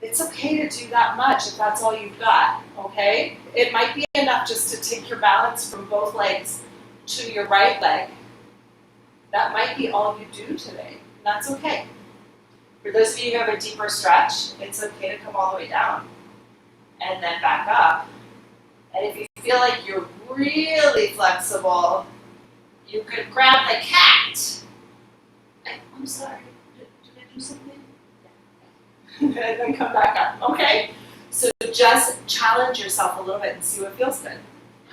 S1: It's okay to do that much if that's all you've got, okay? It might be enough just to take your balance from both legs to your right leg. That might be all you do today, and that's okay. For those of you who have a deeper stretch, it's okay to come all the way down and then back up. And if you feel like you're really flexible, you could grab the cat. I'm sorry, did I do something? And then come back up, okay? So just challenge yourself a little bit and see what feels good.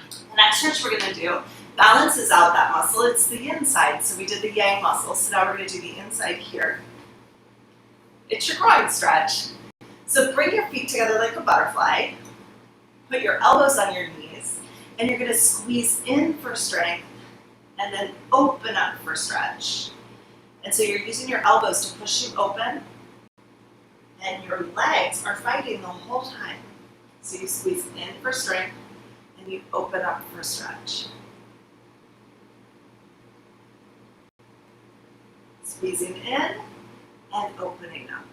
S1: The next stretch we're gonna do balances out that muscle. It's the inside, so we did the yang muscle, so now we're gonna do the inside here. It's your groin stretch. So bring your feet together like a butterfly, put your elbows on your knees, and you're gonna squeeze in for strength and then open up for stretch. And so you're using your elbows to push you open, and your legs are fighting the whole time. So you squeeze in for strength and you open up for stretch. Squeezing in and opening up.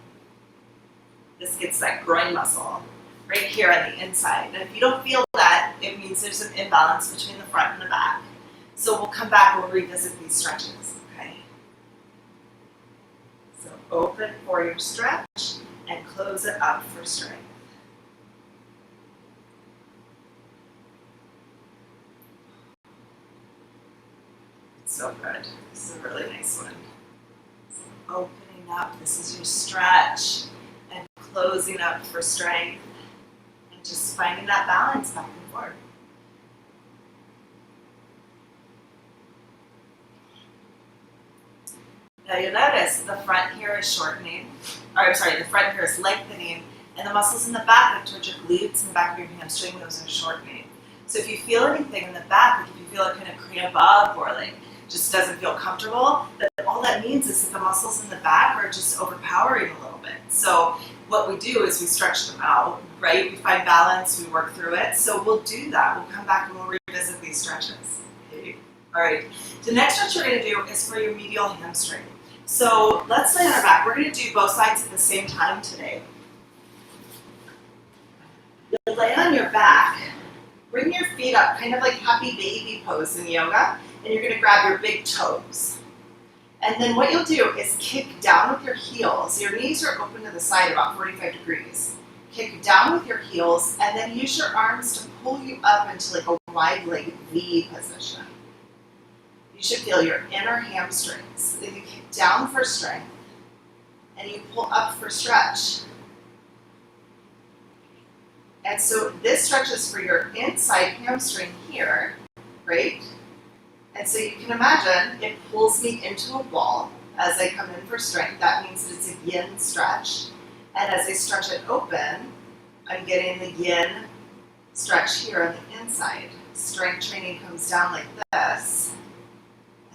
S1: This gets that groin muscle right here on the inside. And if you don't feel that, it means there's an imbalance between the front and the back. So we'll come back and we'll revisit these stretches, okay? So open for your stretch and close it up for strength. So good. This is a really nice one. So opening up, this is your stretch, and closing up for strength, and just finding that balance back and forth. Now you'll notice the front here is shortening, or I'm sorry, the front here is lengthening, and the muscles in the back, like towards your glutes and the back of your hamstring, those are shortening. So if you feel anything in the back, like if you feel it kind of cramp up or like just doesn't feel comfortable, then all that means is that the muscles in the back are just overpowering a little bit. So what we do is we stretch them out, right? We find balance, we work through it. So we'll do that. We'll come back and we'll revisit these stretches. Okay. All right. The next stretch we're going to do is for your medial hamstring. So let's lay on our back. We're going to do both sides at the same time today. You'll lay on your back. Bring your feet up, kind of like happy baby pose in yoga, and you're going to grab your big toes. And then what you'll do is kick down with your heels. Your knees are open to the side about 45 degrees. Kick down with your heels, and then use your arms to pull you up into like a wide leg V position. You should feel your inner hamstrings. Then you kick down for strength, and you pull up for stretch. And so this stretches for your inside hamstring here, right? And so you can imagine it pulls me into a ball as I come in for strength. That means that it's a yin stretch. And as I stretch it open, I'm getting the yin stretch here on the inside. Strength training comes down like this.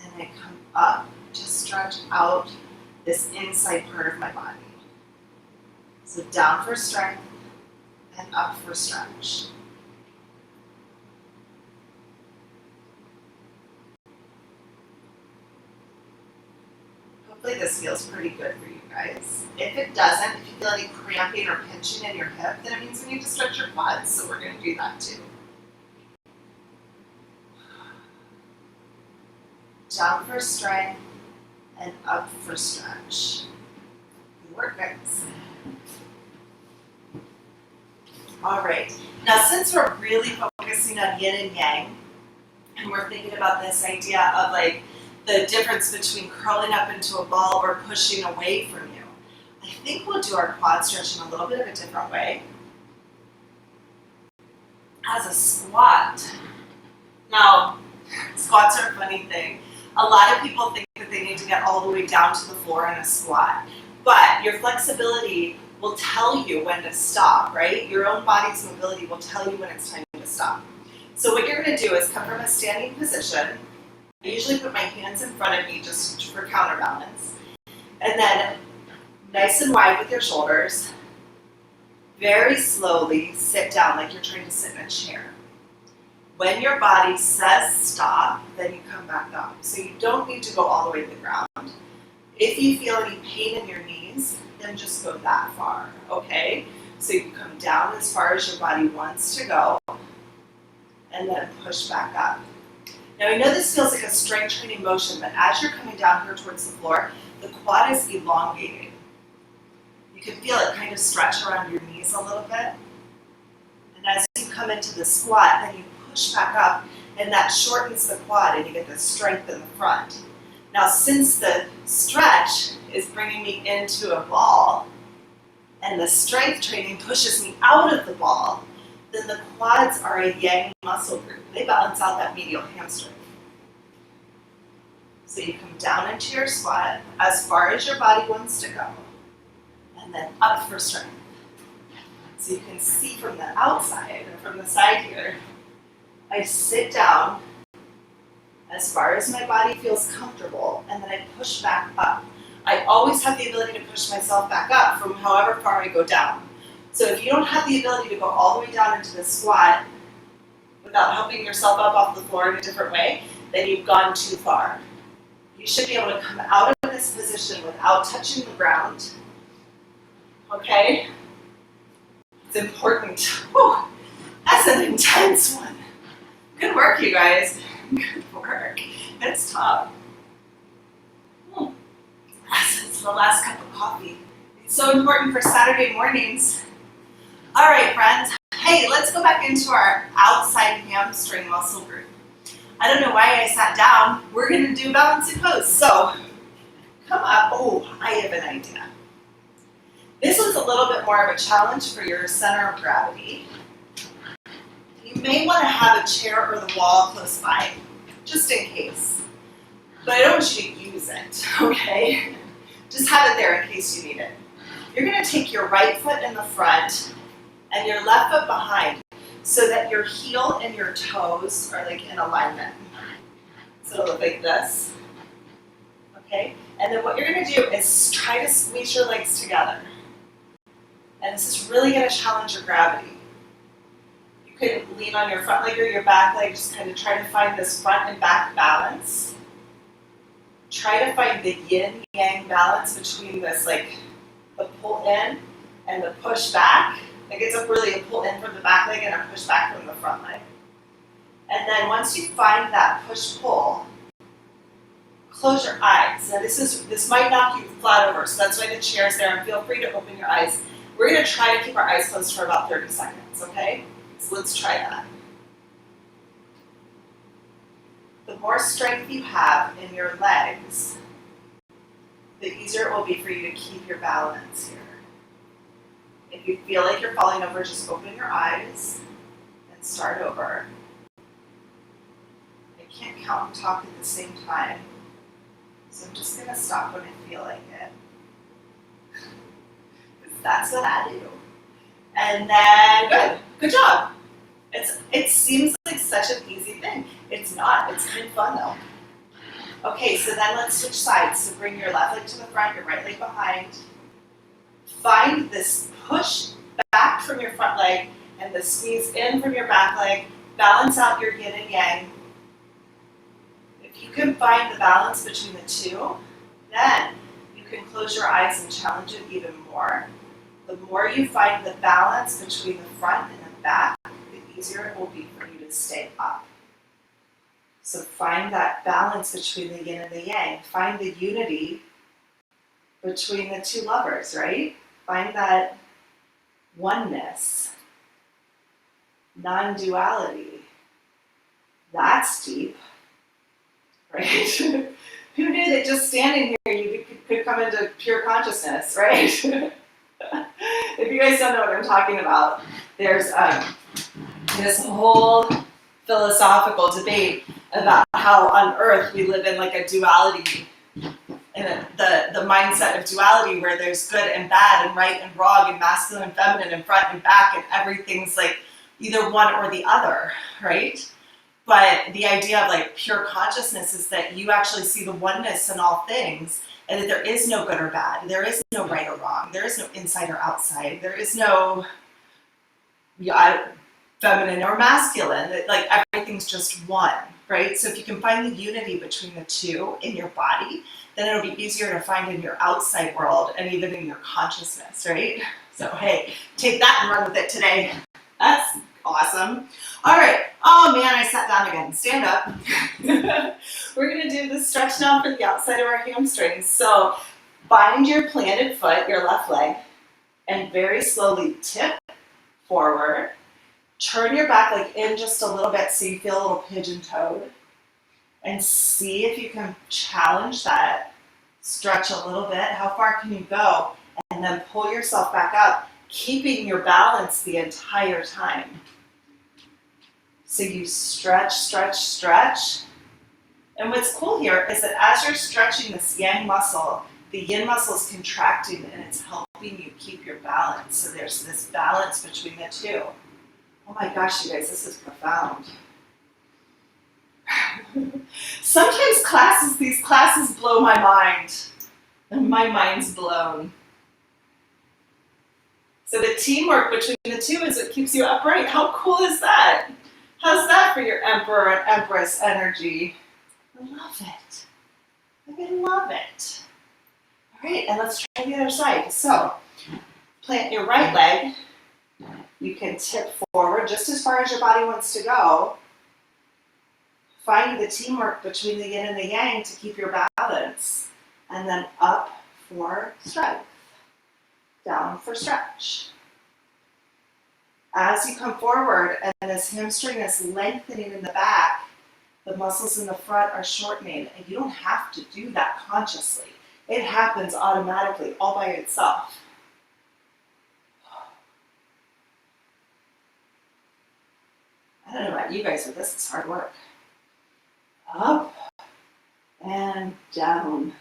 S1: And I come up to stretch out this inside part of my body. So down for strength and up for stretch. Hopefully this feels pretty good for you guys. If it doesn't, if you feel any cramping or pinching in your hip, then it means we need to stretch your quads, so we're going to do that too. Down for strength and up for stretch. Good work, guys. All right. Now, since we're really focusing on yin and yang, and we're thinking about this idea of like the difference between curling up into a ball or pushing away from you, I think we'll do our quad stretch in a little bit of a different way. As a squat. Now, squats are a funny thing. A lot of people think that they need to get all the way down to the floor in a squat, but your flexibility will tell you when to stop, right? Your own body's mobility will tell you when it's time to stop. So what you're going to do is come from a standing position. I usually put my hands in front of me just for counterbalance. And then nice and wide with your shoulders. Very slowly sit down like you're trying to sit in a chair. When your body says stop, then you come back up. So you don't need to go all the way to the ground. If you feel any pain in your knees, then just go that far, okay? So you come down as far as your body wants to go, and then push back up. Now I know this feels like a strength training motion, but as you're coming down here towards the floor, the quad is elongating. You can feel it kind of stretch around your knees a little bit. And as you come into the squat, then you push back up, and that shortens the quad, and you get the strength in the front. Now, since the stretch is bringing me into a ball, and the strength training pushes me out of the ball, then the quads are a yang muscle group. They balance out that medial hamstring. So you come down into your squat as far as your body wants to go, and then up for strength. So you can see from the outside, or from the side here, I sit down as far as my body feels comfortable, and then I push back up. I always have the ability to push myself back up from however far I go down. So if you don't have the ability to go all the way down into the squat without helping yourself up off the floor in a different way, then you've gone too far. You should be able to come out of this position without touching the ground. Okay? It's important. Whew. That's an intense one. Good work, you guys. Good work. It's tough. It's the last cup of coffee. It's so important for Saturday mornings. All right, friends. Hey, let's go back into our outside hamstring muscle group. I don't know why I sat down. We're going to do balancing pose. So come up. Oh, I have an idea. This one's a little bit more of a challenge for your center of gravity. You may want to have a chair or the wall close by, just in case. But I don't want you to use it, okay? Just have it there in case you need it. You're going to take your right foot in the front and your left foot behind so that your heel and your toes are like in alignment. So it'll look like this, okay? And then what you're going to do is try to squeeze your legs together. And this is really going to challenge your gravity. You could lean on your front leg or your back leg, just kind of try to find this front and back balance. Try to find the yin-yang balance between this, like the pull in and the push back. Like it's really a pull in from the back leg and a push back from the front leg. And then once you find that push-pull, close your eyes. Now this might knock you flat over, so that's why the chair's there, and feel free to open your eyes. We're going to try to keep our eyes closed for about 30 seconds, okay? So let's try that. The more strength you have in your legs, the easier it will be for you to keep your balance here. If you feel like you're falling over, just open your eyes and start over. I can't count and talk at the same time, so I'm just going to stop when I feel like it. That's what I do. And then, good job. It seems like such an easy thing. It's not, it's kind of fun though. Okay, so then let's switch sides. So bring your left leg to the front, your right leg behind. Find this push back from your front leg and the squeeze in from your back leg. Balance out your yin and yang. If you can find the balance between the two, then you can close your eyes and challenge it even more. The more you find the balance between the front and the back, the easier it will be for you to stay up. So find that balance between the yin and the yang. Find the unity between the two lovers, right? Find that oneness, non-duality. That's deep, right? Who knew that just standing here you could come into pure consciousness, right? If you guys don't know what I'm talking about, there's this whole philosophical debate about how on Earth we live in like a duality, in the mindset of duality where there's good and bad and right and wrong and masculine and feminine and front and back and everything's like either one or the other, right? But the idea of like pure consciousness is that you actually see the oneness in all things, and that there is no good or bad. There is no right or wrong. There is no inside or outside. There is no feminine or masculine. That like everything's just one, right? So if you can find the unity between the two in your body, then it'll be easier to find in your outside world and even in your consciousness, right? So hey, take that and run with it today. That's awesome. All right. Oh man, I sat down again. Stand up. We're going to do this stretch now for the outside of our hamstrings. So bind your planted foot, your left leg, and very slowly tip forward. Turn your back leg in just a little bit so you feel a little pigeon-toed. And see if you can challenge that. Stretch a little bit. How far can you go? And then pull yourself back up, keeping your balance the entire time. So you stretch, stretch, stretch. And what's cool here is that as you're stretching this yang muscle, the yin muscle is contracting and it's helping you keep your balance. So there's this balance between the two. Oh my gosh, you guys, this is profound. Sometimes these classes blow my mind. And my mind's blown. So the teamwork between the two is what keeps you upright. How cool is that? How's that for your Emperor and Empress energy? I love it. I love it. All right, and let's try the other side. So plant your right leg. You can tip forward just as far as your body wants to go. Find the teamwork between the yin and the yang to keep your balance. And then up for strength. Down for stretch. As you come forward and this hamstring is lengthening in the back, the muscles in the front are shortening, and you don't have to do that consciously. It happens automatically, all by itself. I don't know about you guys, but this is hard work. Up and down.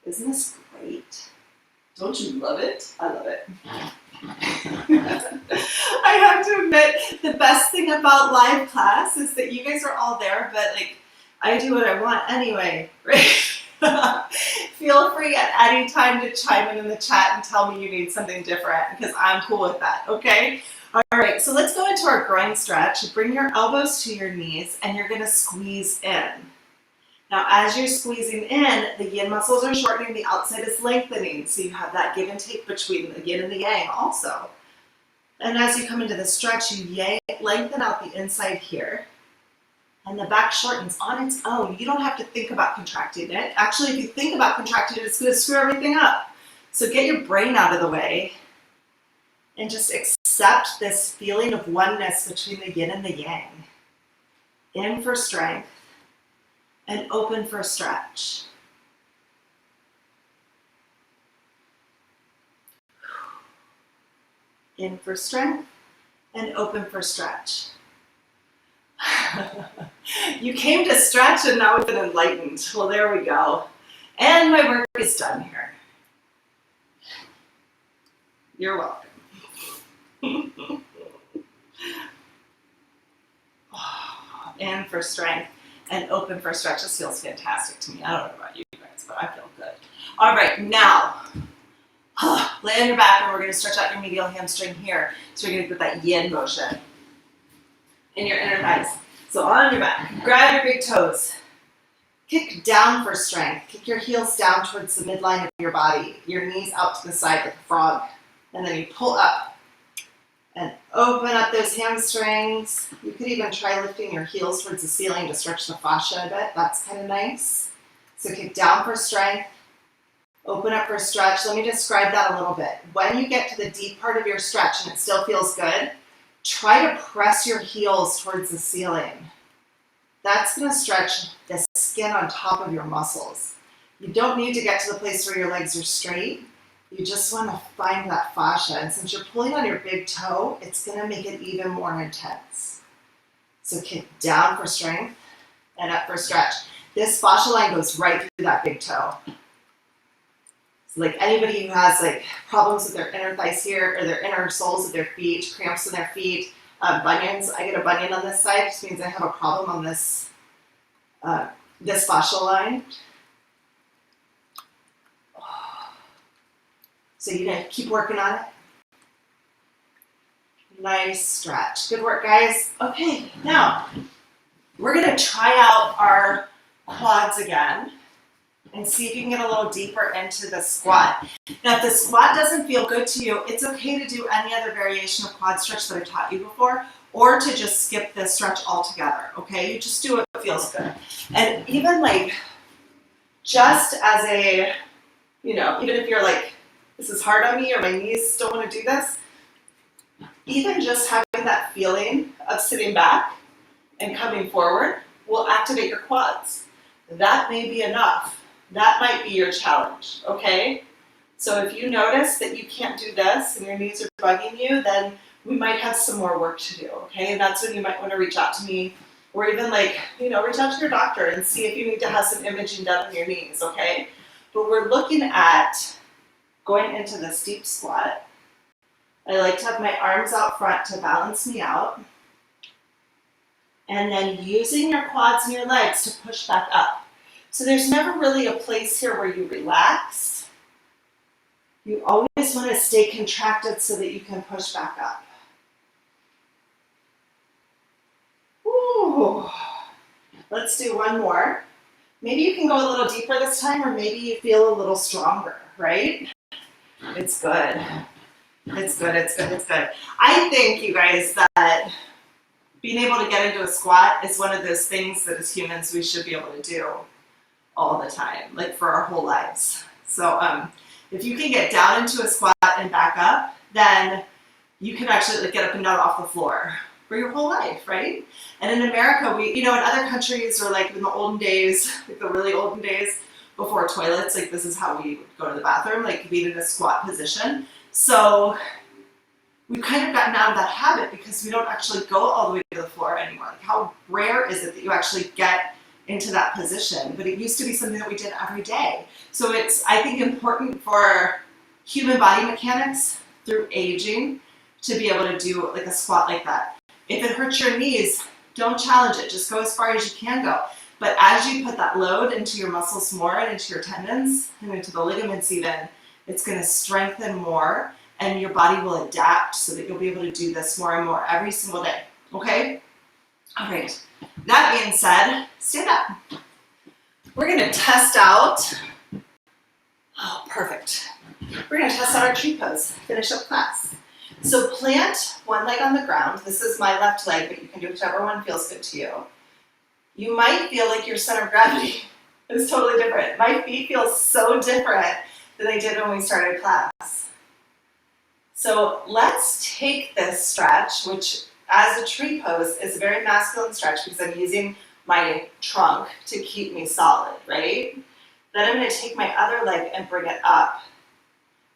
S1: Isn't this great? Don't you love it? I love it. I have to admit, the best thing about live class is that you guys are all there, but like, I do what I want anyway, right? Feel free at any time to chime in the chat and tell me you need something different, because I'm cool with that, okay? All right, so let's go into our groin stretch. Bring your elbows to your knees, and you're gonna squeeze in. Now, as you're squeezing in, the yin muscles are shortening, the outside is lengthening, so you have that give and take between the yin and the yang also. And as you come into the stretch, you lengthen out the inside here, and the back shortens on its own. You don't have to think about contracting it. Actually, if you think about contracting it, it's going to screw everything up. So get your brain out of the way and just accept this feeling of oneness between the yin and the yang. In for strength. And open for stretch. In for strength and open for stretch. You came to stretch and now we've been enlightened. Well, there we go. And my work is done here. You're welcome. In for strength. And open for stretch. This feels fantastic to me. I don't know about you guys, but I feel good. All right, now, lay on your back and we're going to stretch out your medial hamstring here. So you're going to get that yin motion in your inner thighs. So on your back, grab your big toes. Kick down for strength. Kick your heels down towards the midline of your body. Your knees out to the side like a frog. And then you pull up. And open up those hamstrings. You could even try lifting your heels towards the ceiling to stretch the fascia a bit. That's kind of nice. So kick down for strength. Open up for stretch. Let me describe that a little bit. When you get to the deep part of your stretch and it still feels good, try to press your heels towards the ceiling. That's going to stretch the skin on top of your muscles. You don't need to get to the place where your legs are straight. You just want to find that fascia, and since you're pulling on your big toe, it's going to make it even more intense. So kick down for strength and up for stretch. This fascia line goes right through that big toe. So like anybody who has like problems with their inner thighs here or their inner soles of their feet, cramps in their feet, bunions. I get a bunion on this side, which means I have a problem on this this fascia line. So you're going to keep working on it. Nice stretch. Good work, guys. Okay, now we're going to try out our quads again and see if you can get a little deeper into the squat. Now, if the squat doesn't feel good to you, it's okay to do any other variation of quad stretch that I taught you before, or to just skip this stretch altogether, okay? You just do what feels good. And even like, just as a, even if you're like, this is hard on me or my knees don't want to do this, even just having that feeling of sitting back and coming forward will activate your quads. That may be enough. That might be your challenge, okay? So if you notice that you can't do this and your knees are bugging you, then we might have some more work to do, okay? And that's when you might want to reach out to me, or even like, reach out to your doctor and see if you need to have some imaging done on your knees, okay? But we're looking at going into the steep squat. I like to have my arms out front to balance me out. And then using your quads and your legs to push back up. So there's never really a place here where you relax. You always want to stay contracted so that you can push back up. Ooh. Let's do one more. Maybe you can go a little deeper this time, or maybe you feel a little stronger, right? It's good. It's good, it's good, it's good. I think, you guys, that being able to get into a squat is one of those things that as humans we should be able to do all the time, like for our whole lives. So if you can get down into a squat and back up, then you can actually like get up and down off the floor for your whole life, right? And in America, we, you know, in other countries, or like in the olden days, like the really olden days before toilets, like this is how we would go to the bathroom, like being in a squat position. So we've kind of gotten out of that habit because we don't actually go all the way to the floor anymore. Like how rare is it that you actually get into that position? But it used to be something that we did every day. So it's, I think, important for human body mechanics through aging to be able to do like a squat like that. If it hurts your knees, don't challenge it. Just go as far as you can go. But as you put that load into your muscles more and into your tendons and into the ligaments even, it's going to strengthen more and your body will adapt so that you'll be able to do this more and more every single day. Okay? All right. That being said, stand up. We're going to test out. Oh, perfect. We're going to test out our tree pose. Finish up class. So plant one leg on the ground. This is my left leg, but you can do whichever one feels good to you. You might feel like your center of gravity is totally different. My feet feel so different than they did when we started class. So let's take this stretch, which as a tree pose is a very masculine stretch because I'm using my trunk to keep me solid, right? Then I'm going to take my other leg and bring it up.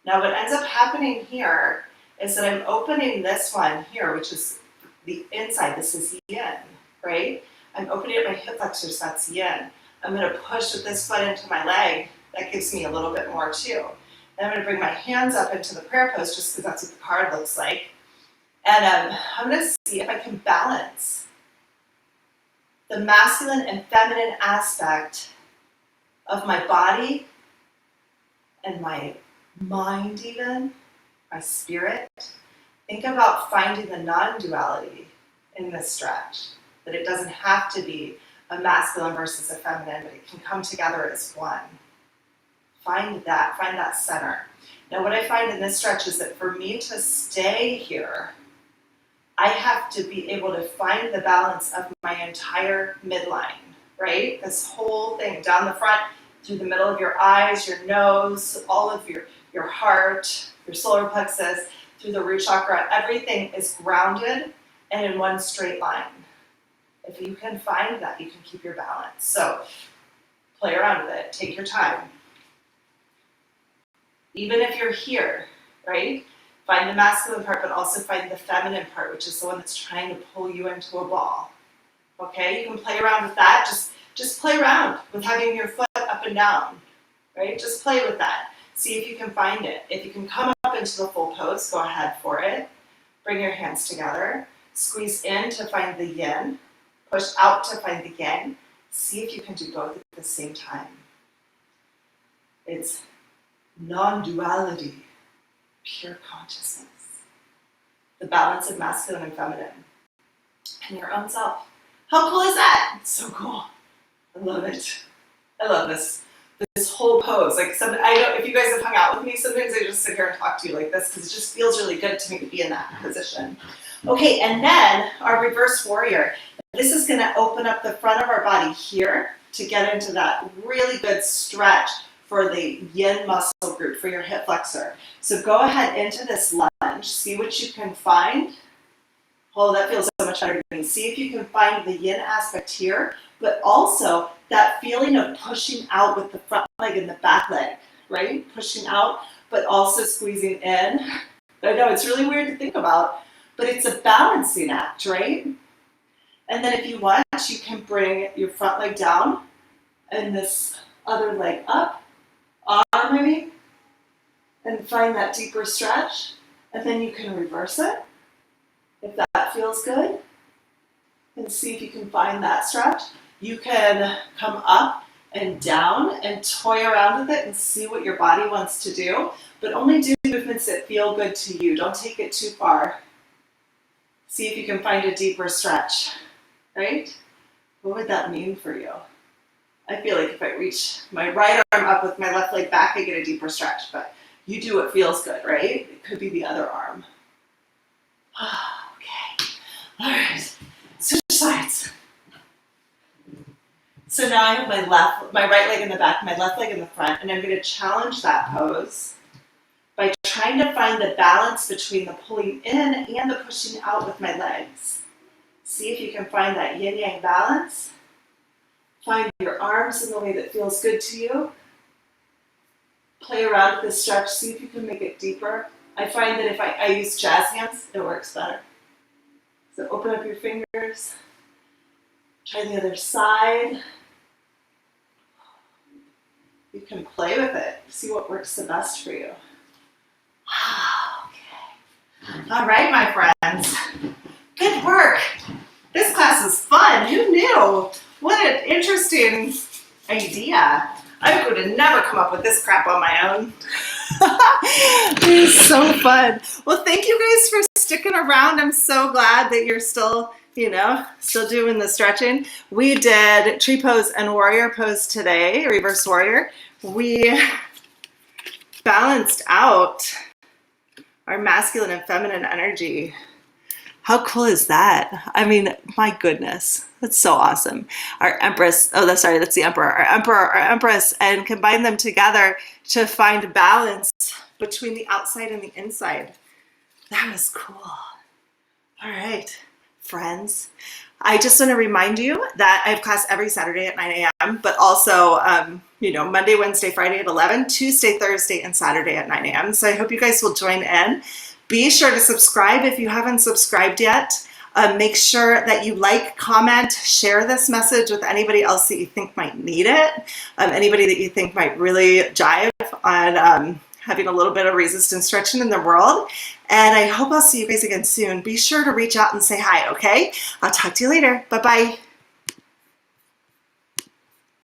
S1: Now what ends up happening here is that I'm opening this one here, which is the inside. This is yin, right? I'm opening up my hip flexors, that's yin. I'm going to push with this foot into my leg. That gives me a little bit more too. Then I'm going to bring my hands up into the prayer pose just because that's what the card looks like. And I'm going to see if I can balance the masculine and feminine aspect of my body and my mind even, my spirit. Think about finding the non-duality in this stretch, that it doesn't have to be a masculine versus a feminine, but it can come together as one. Find that center. Now what I find in this stretch is that for me to stay here, I have to be able to find the balance of my entire midline, right? This whole thing down the front, through the middle of your eyes, your nose, all of your heart, your solar plexus, through the root chakra, everything is grounded and in one straight line. If you can find that, you can keep your balance. So play around with it, take your time. Even if you're here, right? Find the masculine part, but also find the feminine part, which is the one that's trying to pull you into a ball. Okay, you can play around with that. Just play around with having your foot up and down, right? Just play with that. See if you can find it. If you can come up into the full pose, go ahead for it. Bring your hands together. Squeeze in to find the yin. Push out to find the yang. See if you can do both at the same time. It's non-duality, pure consciousness. The balance of masculine and feminine. And your own self. How cool is that? It's so cool. I love it. I love this whole pose. Like I know if you guys have hung out with me, sometimes I just sit here and talk to you like this because it just feels really good to me to be in that position. Okay, and then our reverse warrior. This is going to open up the front of our body here to get into that really good stretch for the yin muscle group, for your hip flexor. So go ahead into this lunge. See what you can find. Oh, that feels so much better to me. See if you can find the yin aspect here, but also that feeling of pushing out with the front leg and the back leg, right? Pushing out, but also squeezing in. I know it's really weird to think about, but it's a balancing act, right? And then if you want, you can bring your front leg down and this other leg up, arm maybe, and find that deeper stretch. And then you can reverse it if that feels good. And see if you can find that stretch. You can come up and down, and toy around with it and see what your body wants to do, but only do movements that feel good to you. Don't take it too far. See if you can find a deeper stretch, right? What would that mean for you? I feel like if I reach my right arm up with my left leg back, I get a deeper stretch, but you do what feels good, right? It could be the other arm. Okay, all right, switch sides. So now I have my right leg in the back, my left leg in the front, and I'm going to challenge that pose by trying to find the balance between the pulling in and the pushing out with my legs. See if you can find that yin-yang balance. Find your arms in the way that feels good to you. Play around with this stretch, see if you can make it deeper. I find that if I use jazz hands, it works better. So open up your fingers. Try the other side. You can play with it. See what works the best for you. Okay. All right, my friends. Good work. This class is fun. Who knew? What an interesting idea. I would have never come up with this crap on my own. It is so fun. Well, thank you guys for sticking around. I'm so glad that you're still, still doing the stretching. We did tree pose and warrior pose today, reverse warrior. We balanced out our masculine and feminine energy. How cool is that? I mean, my goodness, that's so awesome. Our empress, that's the emperor, our empress, and combine them together to find balance between the outside and the inside. That was cool. All right, friends. I just want to remind you that I have class every Saturday at 9 a.m., but also, Monday, Wednesday, Friday at 11, Tuesday, Thursday, and Saturday at 9 a.m. So I hope you guys will join in. Be sure to subscribe if you haven't subscribed yet. Make sure that you like, comment, share this message with anybody else that you think might need it. Anybody that you think might really jive on having a little bit of resistance stretching in the world. And I hope I'll see you guys again soon. Be sure to reach out and say hi, okay? I'll talk to you later. Bye-bye.